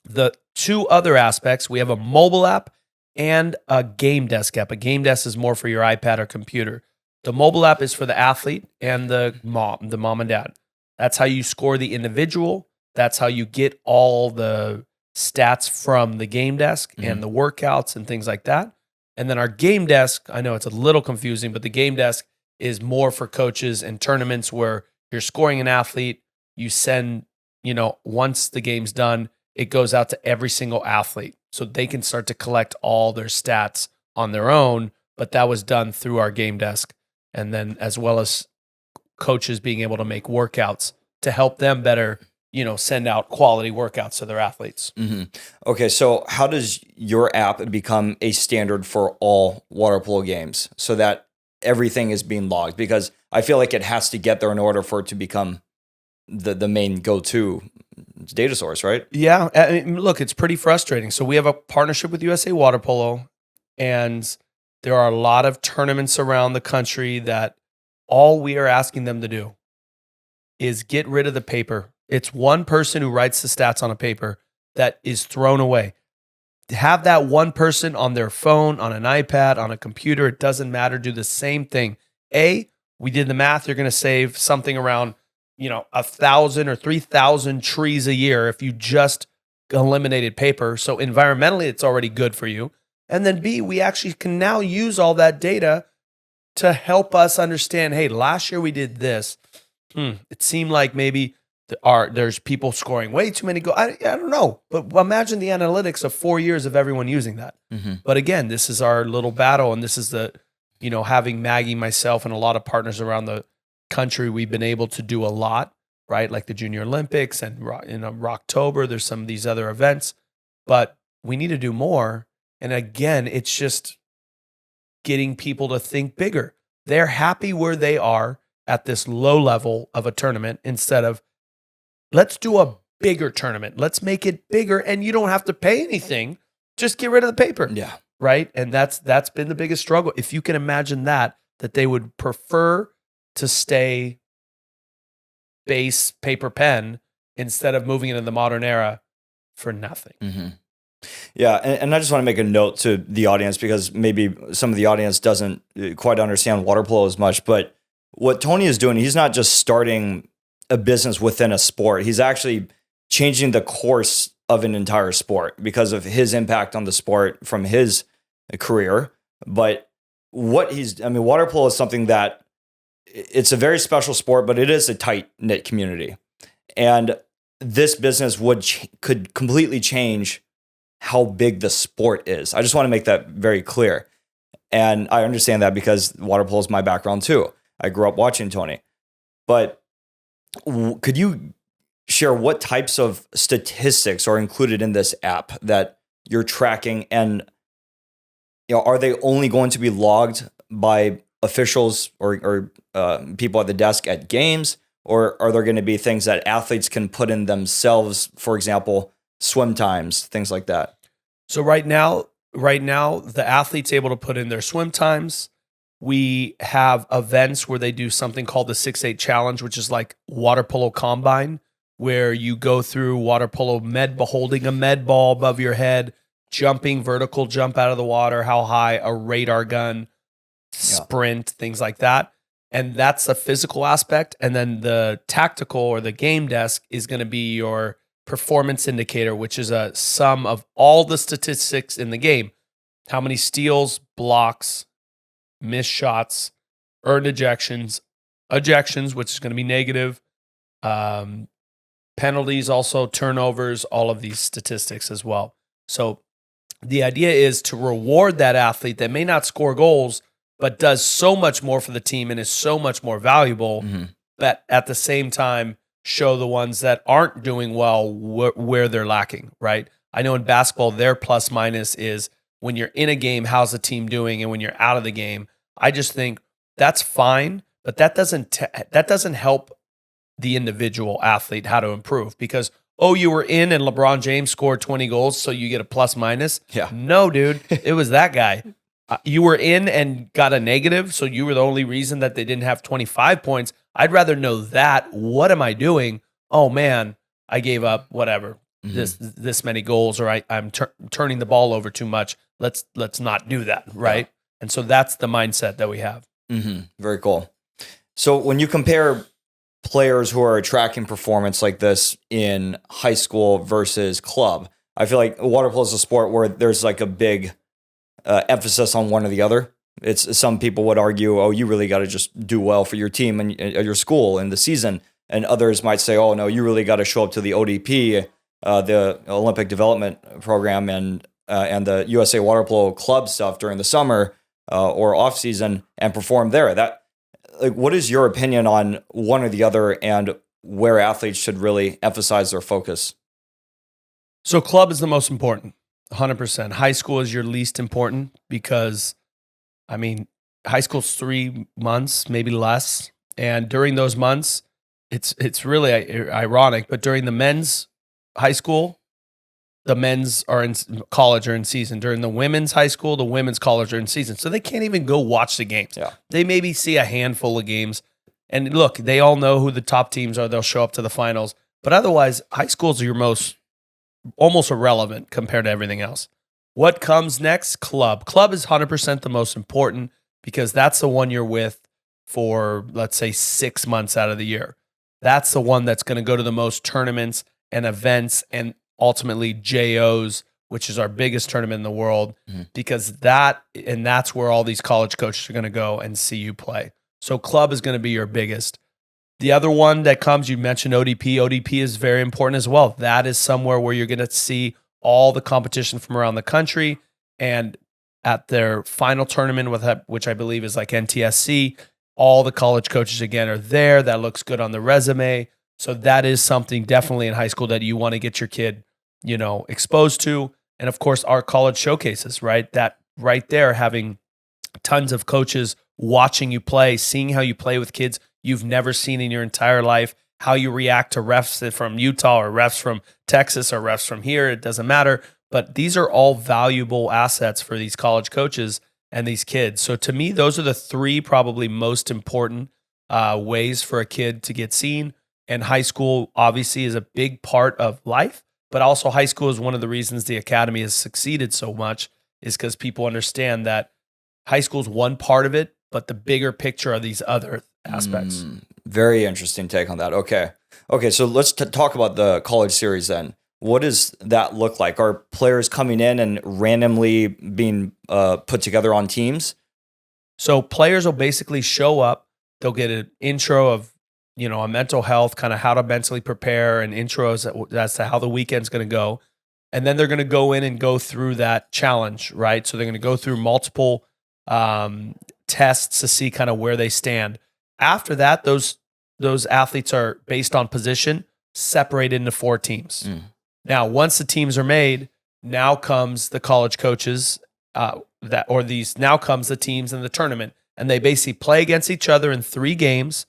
The two other aspects, we have a mobile app and a game desk app. A game desk is more for your iPad or computer. The mobile app is for the athlete and the mom and dad. That's how you score the individual. That's how you get all the stats from the game desk and the workouts and things like that. And then our game desk, I know it's a little confusing, but the game desk is more for coaches and tournaments where you're scoring an athlete. You send, once the game's done, it goes out to every single athlete so they can start to collect all their stats on their own. But that was done through our game desk. And then as well as coaches being able to make workouts to help them better, send out quality workouts to their athletes. Mm-hmm. Okay, so how does your app become a standard for all water polo games so that everything is being logged? Because I feel like it has to get there in order for it to become the main go-to data source, right? Yeah. I mean, look, it's pretty frustrating. So we have a partnership with USA Water Polo, and there are a lot of tournaments around the country that all we are asking them to do is get rid of the paper. It's one person who writes the stats on a paper that is thrown away. Have that one person on their phone, on an iPad, on a computer, it doesn't matter, do the same thing. We did the math, you're going to save something around 1,000 or 3,000 trees a year if you just eliminated paper. So environmentally, it's already good for you. And then B, we actually can now use all that data to help us understand, hey, last year we did this. It seemed like maybe there's people scoring way too many goals. I don't know. But imagine the analytics of 4 years of everyone using that. Mm-hmm. But again, this is our little battle. And this is having Maggie, myself, and a lot of partners around the country, we've been able to do a lot, right? Like the Junior Olympics, and in October, there's some of these other events, but we need to do more. And again, it's just getting people to think bigger. They're happy where they are at this low level of a tournament instead of, let's do a bigger tournament. Let's make it bigger, and you don't have to pay anything. Just get rid of the paper. Yeah. Right? And that's been the biggest struggle. If you can imagine that they would prefer to stay base paper pen instead of moving into the modern era for nothing. Mm-hmm. Yeah, and I just want to make a note to the audience because maybe some of the audience doesn't quite understand water polo as much, but what Tony is doing, he's not just starting a business within a sport. He's actually changing the course of an entire sport because of his impact on the sport from his career. But water polo is something that it's a very special sport, but it is a tight-knit community. And this business could completely change how big the sport is. I just want to make that very clear. And I understand that because water polo is my background too. I grew up watching Tony. But could you share what types of statistics are included in this app that you're tracking? And are they only going to be logged by officials or people at the desk at games? Or are there going to be things that athletes can put in themselves, for example, swim times, things like that? So right now, the athlete's able to put in their swim times. We have events where they do something called the 6-8 challenge, which is like water polo combine, where you go through water polo holding a med ball above your head, jumping, vertical jump out of the water, how high, a radar gun, sprint, things like that. And that's a physical aspect. And then the tactical or the game desk is going to be your performance indicator, which is a sum of all the statistics in the game. How many steals, blocks, missed shots, earned ejections, which is going to be negative, penalties, also turnovers, all of these statistics as well. So the idea is to reward that athlete that may not score goals, but does so much more for the team and is so much more valuable, but at the same time, show the ones that aren't doing well where they're lacking, right? I know in basketball, their plus minus is when you're in a game, how's the team doing? And when you're out of the game, I just think that's fine, but that doesn't help the individual athlete how to improve because, you were in and LeBron James scored 20 goals, so you get a plus minus. Yeah. No, dude, it was that guy. You were in and got a negative, so you were the only reason that they didn't have 25 points. I'd rather know that. What am I doing? Oh, man, I gave up, whatever, this many goals, or I'm turning the ball over too much. Let's not do that, right? Yeah. And so that's the mindset that we have. Very cool. So when you compare players who are tracking performance like this in high school versus club, I feel like water polo is a sport where there's like a big emphasis on one or the other. It's some people would argue, oh, you really got to just do well for your team and your school in the season, and others might say, oh no, you really got to show up to the ODP, the Olympic Development Program, and the USA Water Polo Club stuff during the summer or off season and perform there. What is your opinion on one or the other, and where athletes should really emphasize their focus? So club is the most important, 100%. High school is your least important because, I mean, high school's 3 months, maybe less. And during those months, it's really ironic, but during the men's high school, the men's are in college or in season. During the women's high school, the women's college are in season. So they can't even go watch the games. Yeah. They maybe see a handful of games. And look, they all know who the top teams are. They'll show up to the finals. But otherwise, high schools are your almost irrelevant compared to everything else. What comes next? Club. Club is 100% the most important because that's the one you're with for, let's say, 6 months out of the year. That's the one that's going to go to the most tournaments and events and ultimately JOs, which is our biggest tournament in the world, because that's where all these college coaches are going to go and see you play. So club is going to be your biggest. The other one that comes, you mentioned ODP. ODP is very important as well. That is somewhere where you're going to see all the competition from around the country, and at their final tournament, which I believe is like NTSC, all the college coaches again are there. That looks good on the resume. So that is something definitely in high school that you want to get your kid, exposed to. And of course, our college showcases, right? That right there, having tons of coaches watching you play, seeing how you play with kids you've never seen in your entire life, how you react to refs from Utah or refs from Texas or refs from here. It doesn't matter. But these are all valuable assets for these college coaches and these kids. So to me, those are the 3 probably most important ways for a kid to get seen. And high school obviously is a big part of life, but also high school is one of the reasons the academy has succeeded so much, is because people understand that high school is one part of it, but the bigger picture are these other aspects. Very interesting take on that. Okay. So let's talk about the college series then. What does that look like? Are players coming in and randomly being put together on teams? So players will basically show up. They'll get an intro of, a mental health, kind of how to mentally prepare, and intros as to how the weekend's going to go. And then they're going to go in and go through that challenge, right? So they're going to go through multiple tests to see kind of where they stand. After that, those athletes are, based on position, separated into 4 teams. Now, once the teams are made, now comes the college coaches now comes the teams in the tournament, and they basically play against each other in 3 games.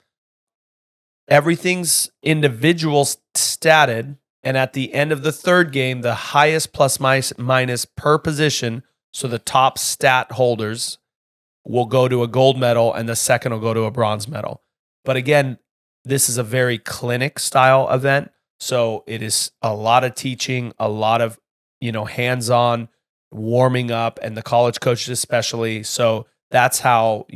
Everything's individual statted, and at the end of the 3rd game, the highest plus minus per position, so the top stat holders will go to a gold medal, and the second will go to a bronze medal. But again, this is a very clinic style event, so it is a lot of teaching, a lot of hands-on warming up, and the college coaches especially. So that's how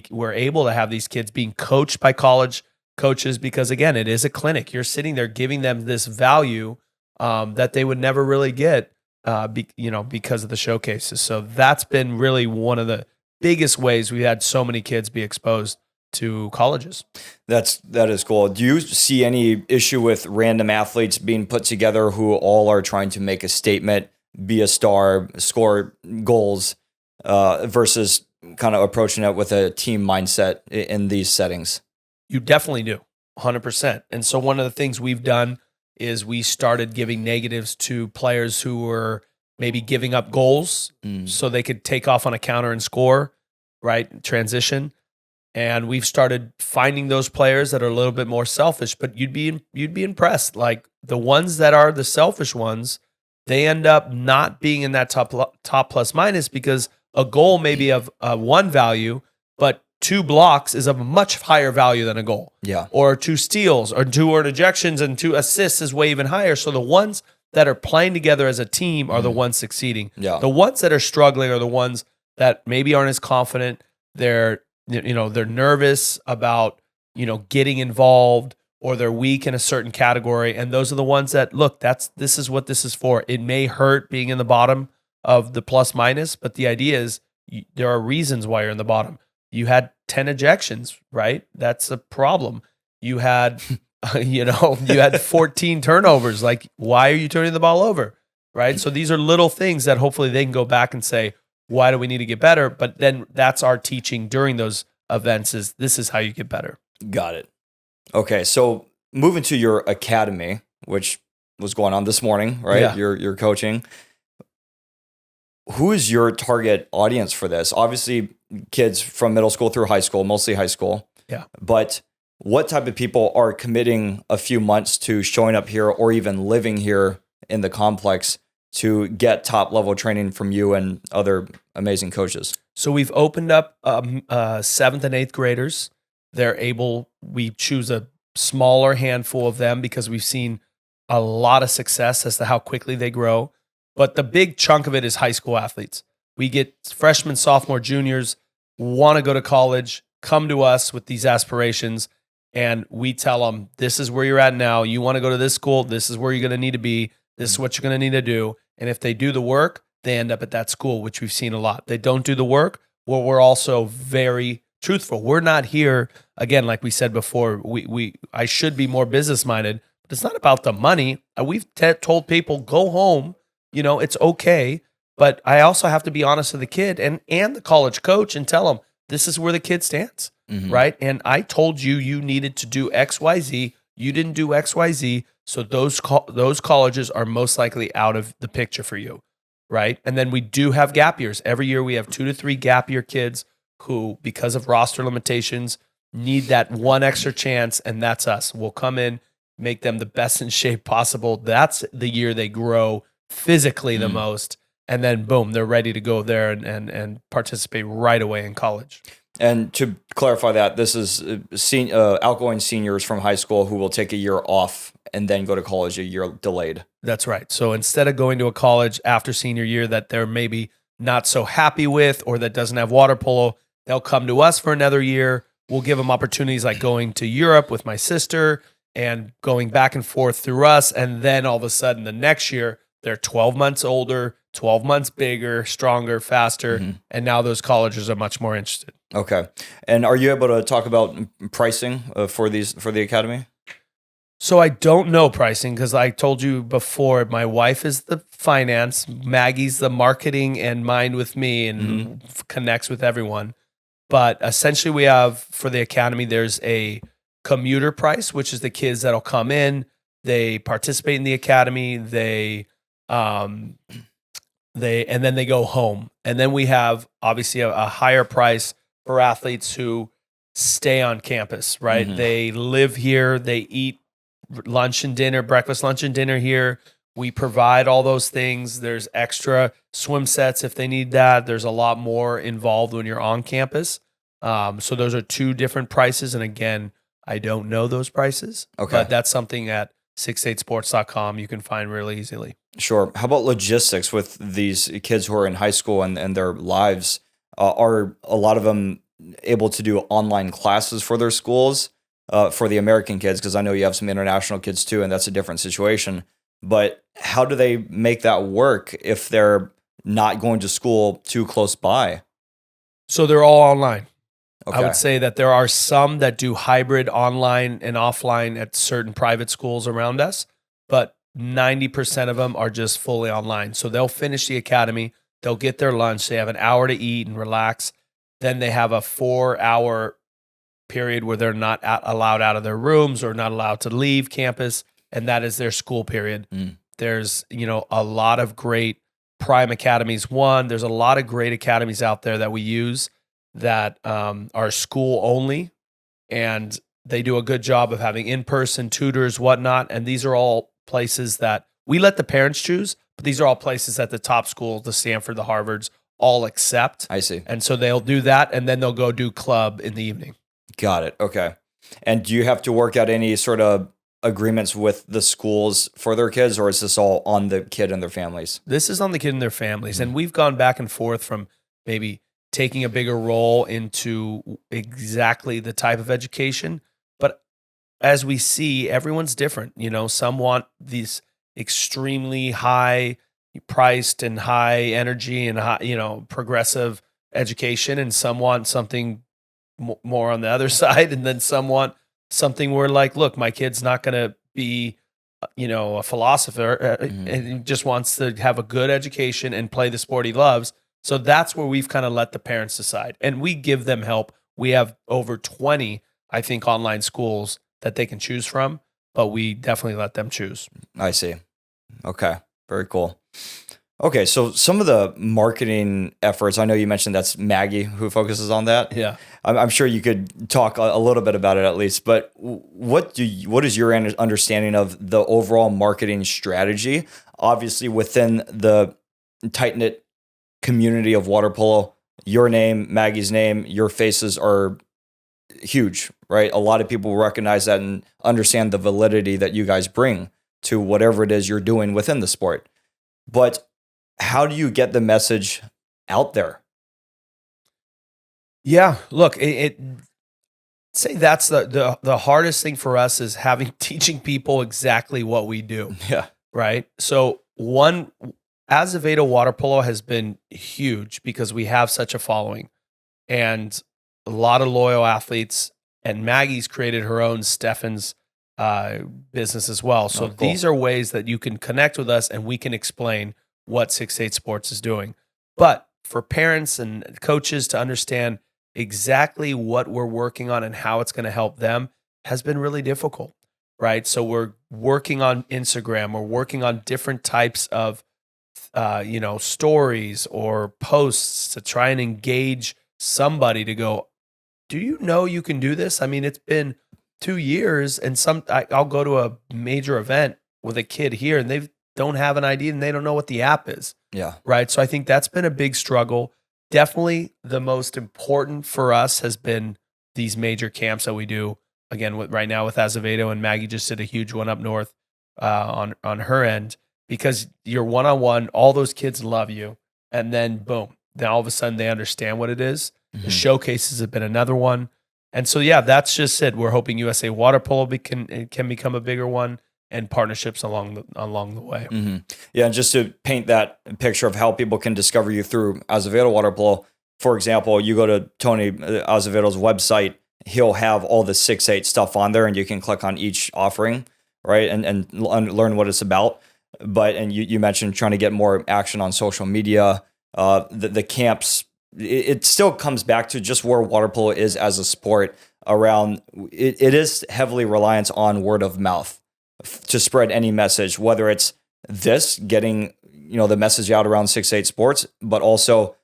we're able to have these kids being coached by college coaches, because again, it is a clinic. You're sitting there giving them this value that they would never really get, because of the showcases. So that's been really one of the biggest ways we had so many kids be exposed to colleges. That is cool. Do you see any issue with random athletes being put together who all are trying to make a statement, be a star, score goals, versus kind of approaching it with a team mindset in these settings? You definitely do, 100%. And so one of the things we've done is we started giving negatives to players who were maybe giving up goals so they could take off on a counter and score, right? Transition. And we've started finding those players that are a little bit more selfish, but you'd be impressed. Like the ones that are the selfish ones, they end up not being in that top plus minus, because a goal may be of 1 value, but 2 blocks is of a much higher value than a goal. Yeah. Or 2 steals, or 2 earned ejections, and 2 assists is way even higher. So the ones that are playing together as a team are the ones succeeding. Yeah. The ones that are struggling are the ones that maybe aren't as confident. They're nervous about, getting involved, or they're weak in a certain category. And those are the ones that, look, this is what this is for. It may hurt being in the bottom of the plus minus, but the idea is there are reasons why you're in the bottom. You had 10 ejections, right? That's a problem. You had, you had 14 turnovers. Like, why are you turning the ball over? Right? So these are little things that hopefully they can go back and say, why do we need to get better? But then that's our teaching during those events is this is how you get better. Got it. Okay. So moving to your academy, which was going on this morning, right? Yeah. You're coaching. Who is your target audience for this? Obviously, kids from middle school through high school, mostly high school. Yeah. But what type of people are committing a few months to showing up here or even living here in the complex to get top level training from you and other amazing coaches? So we've opened up 7th and 8th graders. We choose a smaller handful of them because we've seen a lot of success as to how quickly they grow. But the big chunk of it is high school athletes. We get freshmen, sophomore, juniors, want to go to college, come to us with these aspirations, and we tell them, this is where you're at now. You want to go to this school, this is where you're going to need to be. This is what you're going to need to do. And if they do the work, they end up at that school, which we've seen a lot. They don't do the work, well, we're also very truthful. We're not here, again, like we said before, I should be more business-minded, but it's not about the money. We've told people, go home, it's okay. But I also have to be honest with the kid and the college coach and tell them, this is where the kid stands, right? And I told you needed to do X, Y, Z. You didn't do X, Y, Z. So those colleges are most likely out of the picture for you, right? And then we do have gap years. Every year we have 2 to 3 gap year kids who, because of roster limitations, need that one extra chance, and that's us. We'll come in, make them the best in shape possible. That's the year they grow physically the most, and then boom, they're ready to go there and participate right away in college. And to clarify that, this is outgoing seniors from high school who will take a year off and then go to college a year delayed. That's right. So instead of going to a college after senior year that they're maybe not so happy with or that doesn't have water polo, they'll come to us for another year. We'll give them opportunities like going to Europe with my sister and going back and forth through us. And then all of a sudden the next year, they're 12 months older, 12 months bigger, stronger, faster. And now those colleges are much more interested. Okay. And are you able to talk about pricing for the academy? So I don't know pricing because I told you before, my wife is the finance, Maggie's the marketing and mind with me and connects with everyone. But essentially we have for the academy, there's a commuter price, which is the kids that'll come in, they participate in the academy, and then they go home. And then we have obviously a higher price for athletes who stay on campus, right? They live here, they eat lunch and dinner, breakfast, lunch and dinner here. We provide all those things. There's extra swim sets if they need that. There's a lot more involved when you're on campus. So those are 2 different prices. And again, I don't know those prices. Okay. But that's something at 68sports.com you can find really easily. Sure. How about logistics with these kids who are in high school and their lives? Are a lot of them able to do online classes for their schools for the American kids? Because I know you have some international kids too, and that's a different situation. But how do they make that work if they're not going to school too close by? So they're all online. Okay. I would say that there are some that do hybrid online and offline at certain private schools around us, but 90% of them are just fully online. So they'll finish the academy, they'll get their lunch, they have an hour to eat and relax. Then they have a 4-hour period where they're not allowed out of their rooms or not allowed to leave campus, and that is their school period. There's, a lot of great prime academies. There's a lot of great academies out there that we use that are school only, and they do a good job of having in-person tutors, whatnot. And these are all places that we let the parents choose, but these are all places that the top schools, the Stanford, the Harvards, all accept. I see. And so they'll do that, and then they'll go do club in the evening. Got it. Okay. And do you have to work out any sort of agreements with the schools for their kids, or is this all on the kid and their families? This is on the kid and their families. And we've gone back and forth from maybe taking a bigger role into exactly the type of education. But as we see, everyone's different. Some want these extremely high priced and high energy and high, progressive education, and some want something more on the other side, and then some want something where, like, look, my kid's not going to be a philosopher, and he just wants to have a good education and play the sport he loves. So that's where we've kind of let the parents decide, and we give them help. We have over 20, I think, online schools that they can choose from, but we definitely let them choose. I see. Okay. Very cool. Okay, so some of the marketing efforts, I know you mentioned that's Maggie who focuses on that. Yeah. I'm sure you could talk a little bit about it at least, but what is your understanding of the overall marketing strategy? Obviously, within the tight-knit community of water polo, your name, Maggie's name, your faces are huge, right? A lot of people recognize that and understand the validity that you guys bring to whatever it is you're doing within the sport. But how do you get the message out there? Yeah, look, say that's the hardest thing for us is teaching people exactly what we do. Yeah. Right. So Azevedo Water Polo has been huge because we have such a following and a lot of loyal athletes. And Maggie's created her own Stefan's business as well. So cool. These are ways that you can connect with us and we can explain what 6'8 Sports is doing. But for parents and coaches to understand exactly what we're working on and how it's going to help them has been really difficult, right? So we're working on Instagram, we're working on different types of stories or posts to try and engage somebody to go, do you know you can do this? I mean, it's been 2 years and I'll go to a major event with a kid here and they don't have an idea and they don't know what the app is. Yeah. Right. So I think that's been a big struggle. Definitely the most important for us has been these major camps that we do. Again, right now with Azevedo, and Maggie just did a huge one up north on her end, because you're one-on-one, all those kids love you. And then boom, then all of a sudden they understand what it is. Mm-hmm. The showcases have been another one. And so, yeah, that's just it. We're hoping USA Water Polo can become a bigger one, and partnerships along the way. Mm-hmm. Yeah, and just to paint that picture of how people can discover you through Azevedo Water Polo, for example, you go to Tony Azevedo's website, he'll have all the 6'8 stuff on there, and you can click on each offering, right, and learn what it's about. And you mentioned trying to get more action on social media, the camps. It still comes back to just where water polo is as a sport. Around it is heavily reliant on word of mouth to spread any message, whether it's getting the message out around 6'8 Sports, but also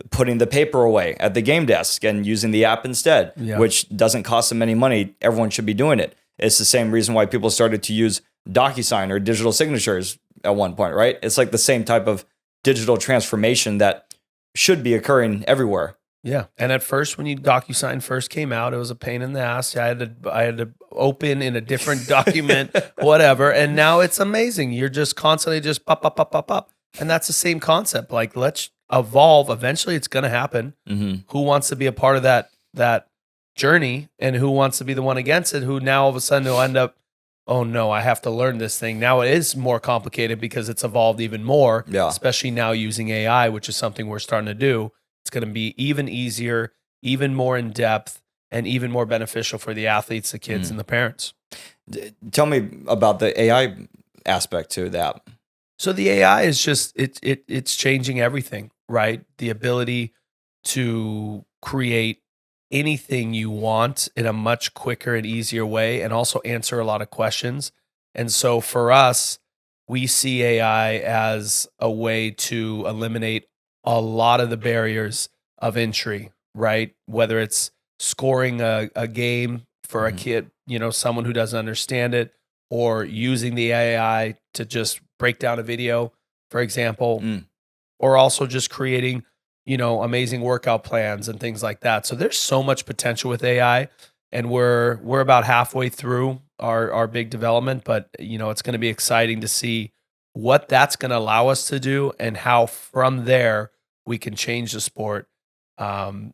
putting the paper away at the game desk and using the app instead, which doesn't cost them any money. Everyone should be doing it. It's the same reason why people started to use DocuSign or digital signatures at one point, right? It's like the same type of digital transformation that should be occurring everywhere. Yeah. And at first, when DocuSign first came out, it was a pain in the ass. I had to open in a different document, whatever. And now it's amazing. You're just constantly just pop, pop, pop, pop, pop. And that's the same concept. Like, let's evolve. Eventually it's going to happen. Mm-hmm. Who wants to be a part of that journey, and who wants to be the one against it, who now all of a sudden will end up, oh no, I have to learn this thing. Now it is more complicated because it's evolved even more, especially now using AI, which is something we're starting to do. It's going to be even easier, even more in depth, and even more beneficial for the athletes, the kids, and the parents. Tell me about the AI aspect to that. So the AI is just, it's changing everything, right? The ability to create anything you want in a much quicker and easier way, and also answer a lot of questions. And so for us, we see AI as a way to eliminate a lot of the barriers of entry, right? Whether it's scoring a game for a kid, someone who doesn't understand it, or using the AI to just break down a video, for example, or also just creating, amazing workout plans and things like that. So there's so much potential with AI. and we're about halfway through our big development, but it's going to be exciting to see what that's going to allow us to do and how from there we can change the sport, and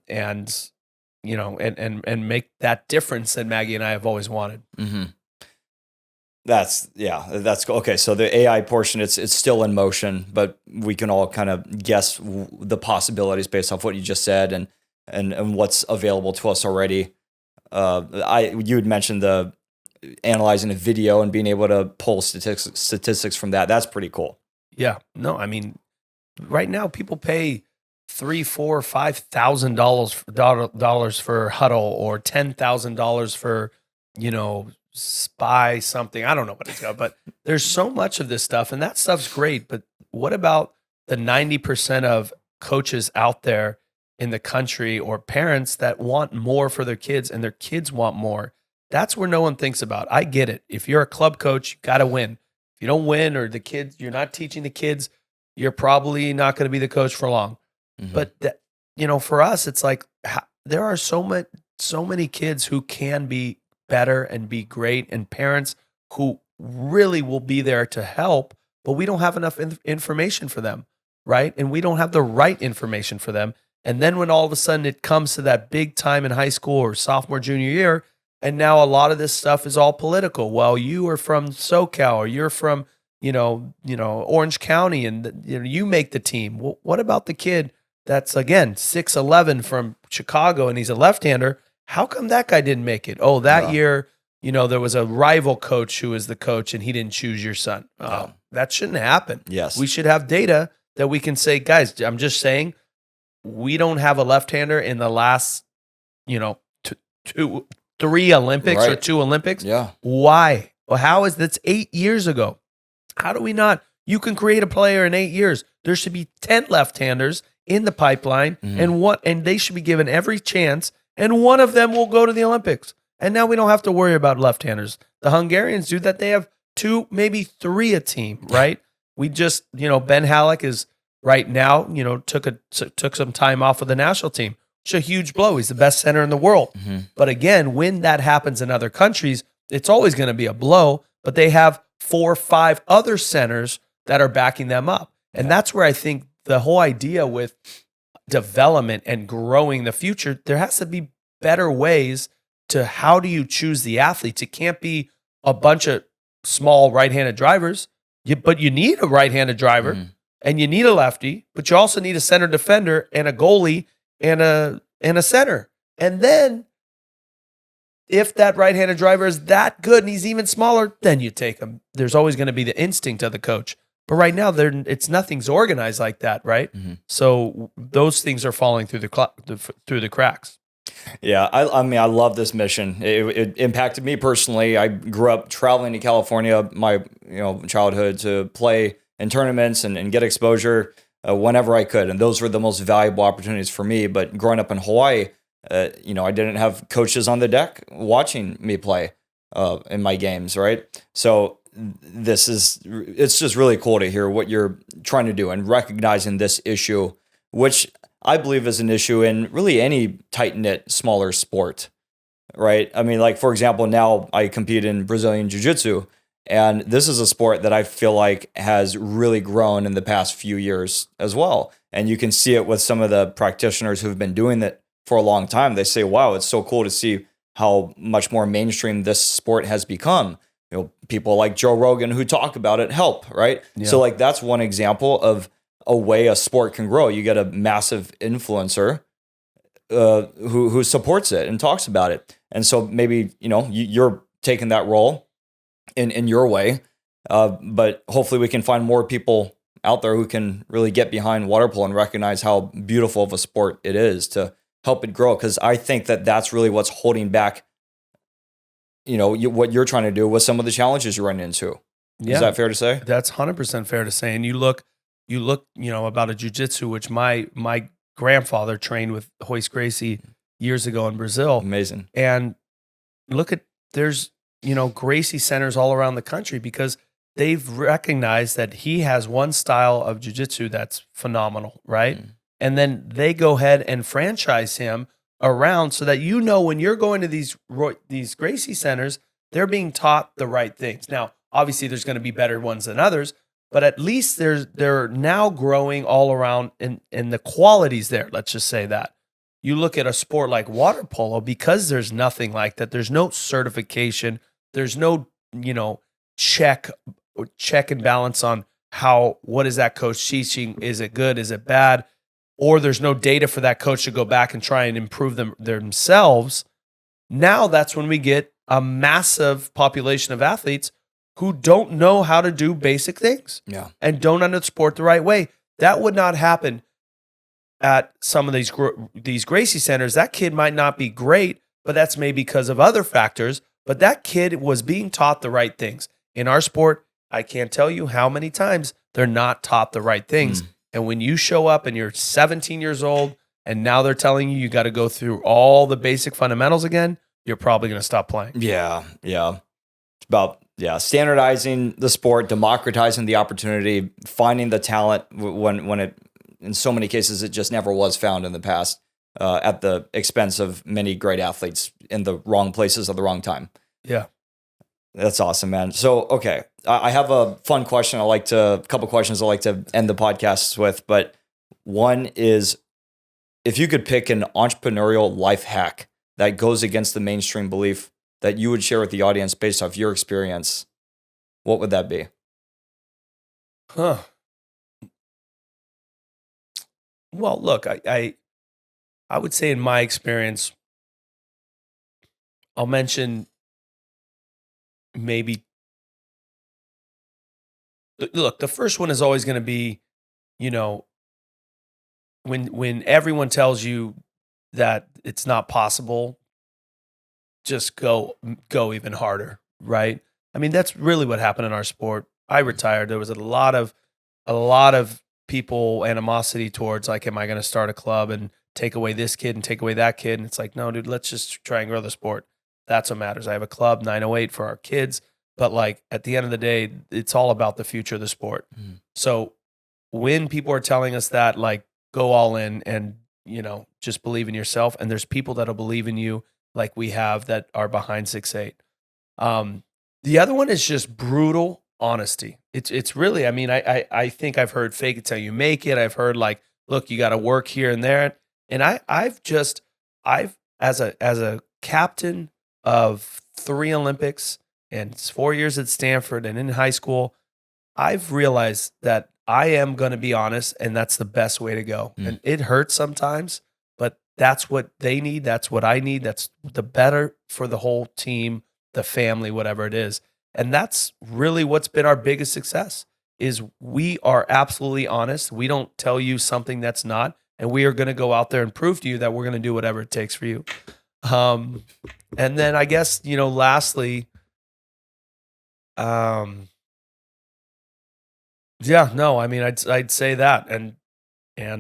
make that difference that Maggie and I have always wanted. Mm-hmm. That's cool. Okay, so the AI portion, it's still in motion, but we can all kind of guess the possibilities based off what you just said and what's available to us already. You had mentioned the analyzing a video and being able to pull statistics from that. That's pretty cool. Yeah. No, I mean, right now people pay $3,000, $4,000, $5,000 for huddle, or $10,000 for spy something. I don't know what it's called, but there's so much of this stuff, and that stuff's great. But what about the 90% of coaches out there in the country, or parents that want more for their kids and their kids want more? That's where no one thinks about. I get it. If you're a club coach, you got to win. If you don't win, or the kids, you're not teaching the kids, you're probably not going to be the coach for long. Mm-hmm. But for us, it's like there are so many kids who can be better and be great, and parents who really will be there to help, but we don't have enough information for them, right? And we don't have the right information for them. And then when all of a sudden it comes to that big time in high school or sophomore, junior year, and now a lot of this stuff is all political. Well, you are from SoCal, or you're from, Orange County, and you make the team. Well, what about the kid that's, again, 6'11" from Chicago, and he's a left-hander? How come that guy didn't make it? Oh, that year, there was a rival coach who was the coach, and he didn't choose your son. Oh, that shouldn't happen. Yes. We should have data that we can say, guys, I'm just saying, we don't have a left-hander in the last, 3 Olympics, right, or 2 Olympics. Yeah. Why? Well, how is that's 8 years ago? How do we not? You can create a player in 8 years. There should be 10 left-handers in the pipeline, mm-hmm. and they should be given every chance, and one of them will go to the Olympics. And now we don't have to worry about left-handers. The Hungarians do that. They have 2, maybe 3 a team, right? We just, Ben Halleck is right now, took some time off of the national team. It's a huge blow. He's the best center in the world. Mm-hmm. But again, when that happens in other countries, it's always going to be a blow, but they have 4 or 5 other centers that are backing them up. And that's where I think the whole idea with development and growing the future, there has to be better ways to how do you choose the athletes. It can't be a bunch of small right-handed drivers, but you need a right-handed driver, and you need a lefty, but you also need a center defender and a goalie and a center. And then if that right-handed driver is that good and he's even smaller, then you take him. There's always going to be the instinct of the coach. But right now, nothing's organized like that, right? Mm-hmm. So those things are falling through the cracks. Yeah, I mean, I love this mission. It impacted me personally. I grew up traveling to California, my childhood, to play in tournaments and get exposure whenever I could, and those were the most valuable opportunities for me. But growing up in Hawaii, I didn't have coaches on the deck watching me play in my games, right? So it's just really cool to hear what you're trying to do and recognizing this issue, which I believe is an issue in really any tight-knit, smaller sport, right? I mean, like, for example, now I compete in Brazilian Jiu-Jitsu, and this is a sport that I feel like has really grown in the past few years as well. And you can see it with some of the practitioners who've been doing it for a long time. They say, wow, it's so cool to see how much more mainstream this sport has become. People like Joe Rogan who talk about it help, right? Yeah. So like that's one example of a way a sport can grow. You get a massive influencer who supports it and talks about it. And so maybe, you're taking that role in your way, but hopefully we can find more people out there who can really get behind water polo and recognize how beautiful of a sport it is to help it grow. Because I think that that's really what's holding back what you're trying to do with some of the challenges you run into. Yeah. Is that fair to say? That's 100% fair to say. And you look, about a jiu-jitsu, which my grandfather trained with Royce Gracie years ago in Brazil. Amazing. And there's, Gracie centers all around the country because they've recognized that he has one style of jiu-jitsu that's phenomenal, right? And then they go ahead and franchise him around so that you know when you're going to these Gracie centers, they're being taught the right things. Now, obviously, there's going to be better ones than others, but at least they're now growing all around, and the quality's there. Let's just say that. You look at a sport like water polo, because there's nothing like that. There's no certification. There's no, check and balance on what is that coach teaching? Is it good? Is it bad? Or there's no data for that coach to go back and try and improve themselves. Now that's when we get a massive population of athletes who don't know how to do basic things and don't understand the sport the right way. That would not happen at some of these Gracie centers. That kid might not be great, but that's maybe because of other factors. But that kid was being taught the right things. In our sport, I can't tell you how many times they're not taught the right things. And when you show up and you're 17 years old and now they're telling you got to go through all the basic fundamentals again, you're probably going to stop playing. Yeah. It's about standardizing the sport, democratizing the opportunity, finding the talent when it, in so many cases, it just never was found in the past, at the expense of many great athletes in the wrong places at the wrong time. Yeah. That's awesome, man. So, okay, I have a fun question. A couple questions I like to end the podcasts with, but one is, if you could pick an entrepreneurial life hack that goes against the mainstream belief that you would share with the audience based off your experience, what would that be? Well, look, I would say in my experience, I'll mention maybe, look, the first one is always going to be, when everyone tells you that it's not possible, just go even harder, right? I mean, that's really what happened in our sport. I retired. There was a lot of people animosity towards, like, am I going to start a club and take away this kid and take away that kid? And it's like, no, dude, let's just try and grow the sport. That's what matters. I have a club, 908, for our kids. But like, at the end of the day, it's all about the future of the sport. So when people are telling us that, like, go all in and, just believe in yourself. And there's people that'll believe in you, like we have, that are behind 6'8". The other one is just brutal honesty. It's really, I mean, I think I've heard fake it till you make it. I've heard, like, look, you got to work here and there. And I've as a captain of 3 Olympics and 4 years at Stanford and in high school, I've realized that I am going to be honest, and that's the best way to go. And it hurts sometimes, but that's what they need. That's what I need. That's the better for the whole team, the family, whatever it is. And that's really what's been our biggest success, is we are absolutely honest. We don't tell you something that's not, and we are going to go out there and prove to you that we're going to do whatever it takes for you. And then I guess, lastly, I mean, I'd say that, and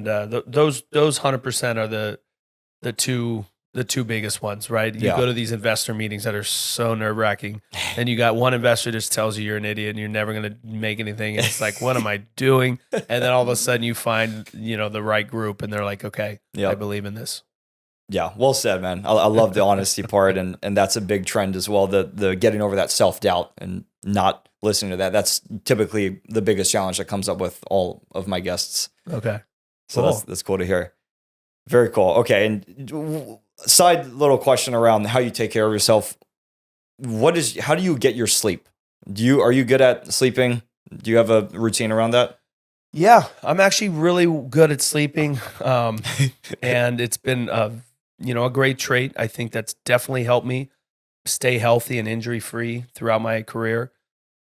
those 100% are the two biggest ones, right? You go to these investor meetings that are so nerve-wracking, and you got one investor just tells you you're an idiot and you're never going to make anything. And it's like, what am I doing? And then all of a sudden you find, the right group, and they're like, okay, I believe in this. Yeah, well said, man. I love the honesty part, and that's a big trend as well. The getting over that self-doubt and not listening to that. That's typically the biggest challenge that comes up with all of my guests. Okay. So cool. That's cool to hear. Very cool. Okay. And side little question around how you take care of yourself. How do you get your sleep? Are you good at sleeping? Do you have a routine around that? Yeah, I'm actually really good at sleeping. And it's been a great trait. I think that's definitely helped me stay healthy and injury-free throughout my career.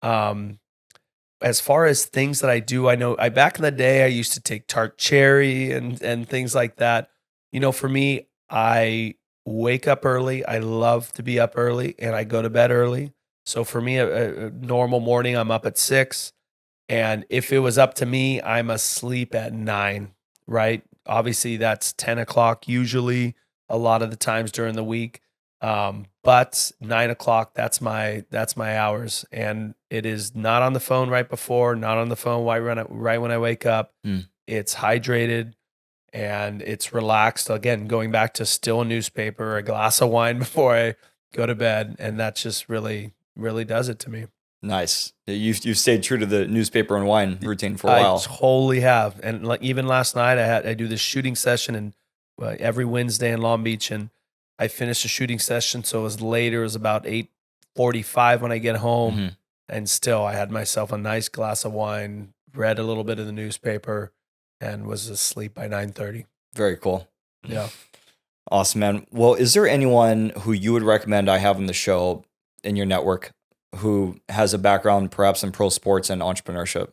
As far as things that I do, I know back in the day, I used to take tart cherry and things like that. For me, I wake up early. I love to be up early, and I go to bed early. So for me, a normal morning, I'm up at 6. And if it was up to me, I'm asleep at 9, right? Obviously, that's 10 o'clock usually a lot of the times during the week. But 9 o'clock, that's my hours. And it is not on the phone right before, not on the phone right when I wake up. It's hydrated. and it's relaxed. Again, going back to still a newspaper, a glass of wine before I go to bed, and that just really, really does it to me. Nice. You've stayed true to the newspaper and wine routine for a while. I totally have. And like even last night, I do this shooting session and every Wednesday in Long Beach, and I finished the shooting session, so it was later. It was about 8:45 when I get home, Mm-hmm. and still I had myself a nice glass of wine, read a little bit of the newspaper, and was asleep by 9:30. Very cool. Yeah. Awesome, man. Well, is there anyone who you would recommend I have on the show in your network who has a background perhaps in pro sports and entrepreneurship?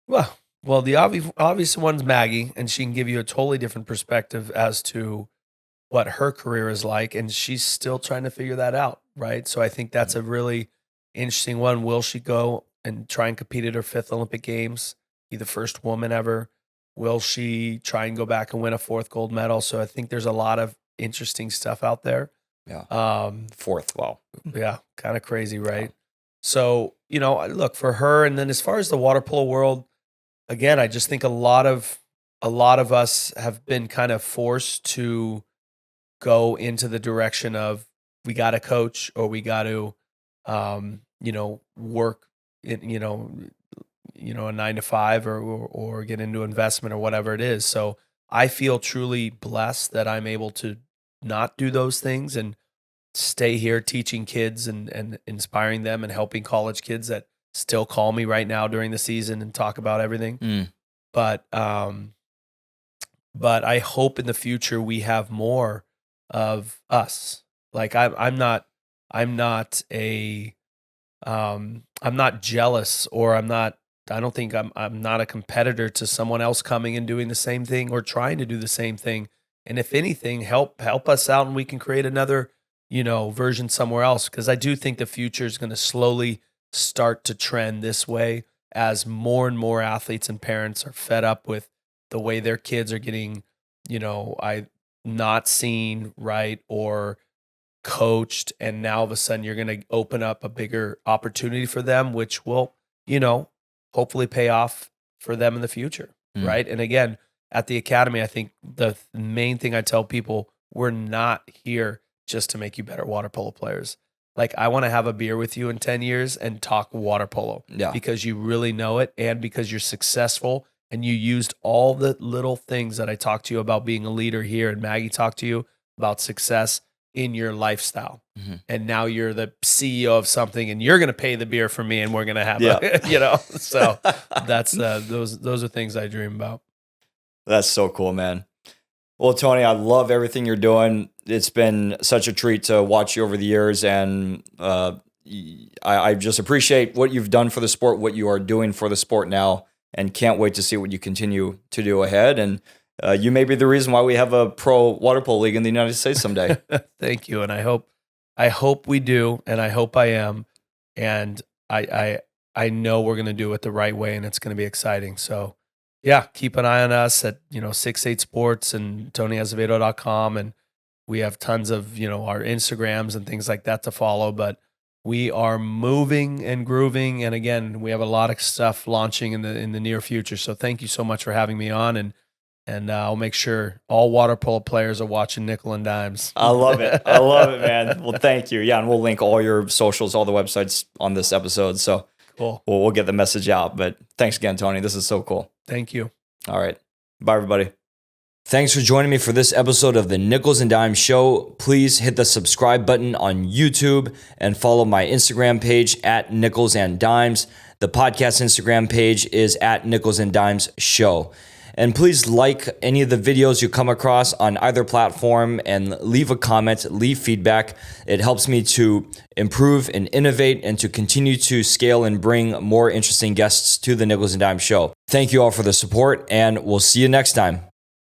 Well, the obvious one's Maggie, and she can give you a totally different perspective as to what her career is like, and she's still trying to figure that out, right? So I think that's a really interesting one. Will she go and try and compete at her 5th Olympic Games, be the first woman ever? Will she try and go back and win a 4th gold medal? So I think there's a lot of interesting stuff out there. Yeah. 4th, wow. Yeah, kind of crazy, right? So, look for her. And then as far as the water polo world, again, I just think a lot of us have been kind of forced to go into the direction of we got to coach or we got to, work in, a 9 to 5 or get into investment or whatever it is. So I feel truly blessed that I'm able to not do those things and stay here teaching kids and inspiring them and helping college kids that still call me right now during the season and talk about everything. But I hope in the future we have more of us. Like I'm not jealous, or I don't think I'm not a competitor to someone else coming and doing the same thing or trying to do the same thing. And if anything, help us out and we can create another, version somewhere else. Because I do think the future is going to slowly start to trend this way as more and more athletes and parents are fed up with the way their kids are getting, not seen, right, or coached. And now all of a sudden you're going to open up a bigger opportunity for them, which will, hopefully pay off for them in the future, right? And again, at the academy, I think the main thing I tell people, we're not here just to make you better water polo players. Like, I want to have a beer with you in 10 years and talk water polo because you really know it and because you're successful and you used all the little things that I talked to you about being a leader here, and Maggie talked to you about success in your lifestyle. And now you're the CEO of something and you're going to pay the beer for me and we're going to have so that's those are things I dream about. That's so cool, man. Well, Tony, I love everything you're doing. It's been such a treat to watch you over the years, and I just appreciate what you've done for the sport, what you are doing for the sport now, and can't wait to see what you continue to do ahead. And you may be the reason why we have a pro water polo league in the United States someday. Thank you, and I hope we do, and I hope I am, and I know we're going to do it the right way, and it's going to be exciting. So. Yeah, keep an eye on us at 68 Sports and TonyAzevedo.com, and we have tons of our Instagrams and things like that to follow. But we are moving and grooving, and again, we have a lot of stuff launching in the near future. So thank you so much for having me on, and I'll make sure all water polo players are watching Nickel and Dimes. I love it, man. Well, thank you. Yeah, and we'll link all your socials, all the websites on this episode. So cool. We'll get the message out. But thanks again, Tony. This is so cool. Thank you. All right. Bye, everybody. Thanks for joining me for this episode of the Nickels and Dimes Show. Please hit the subscribe button on YouTube and follow my Instagram page at Nickels and Dimes. The podcast Instagram page is at Nickels and Dimes Show. And please like any of the videos you come across on either platform and leave a comment, leave feedback. It helps me to improve and innovate and to continue to scale and bring more interesting guests to the Nickels and Dimes Show. Thank you all for the support, and we'll see you next time.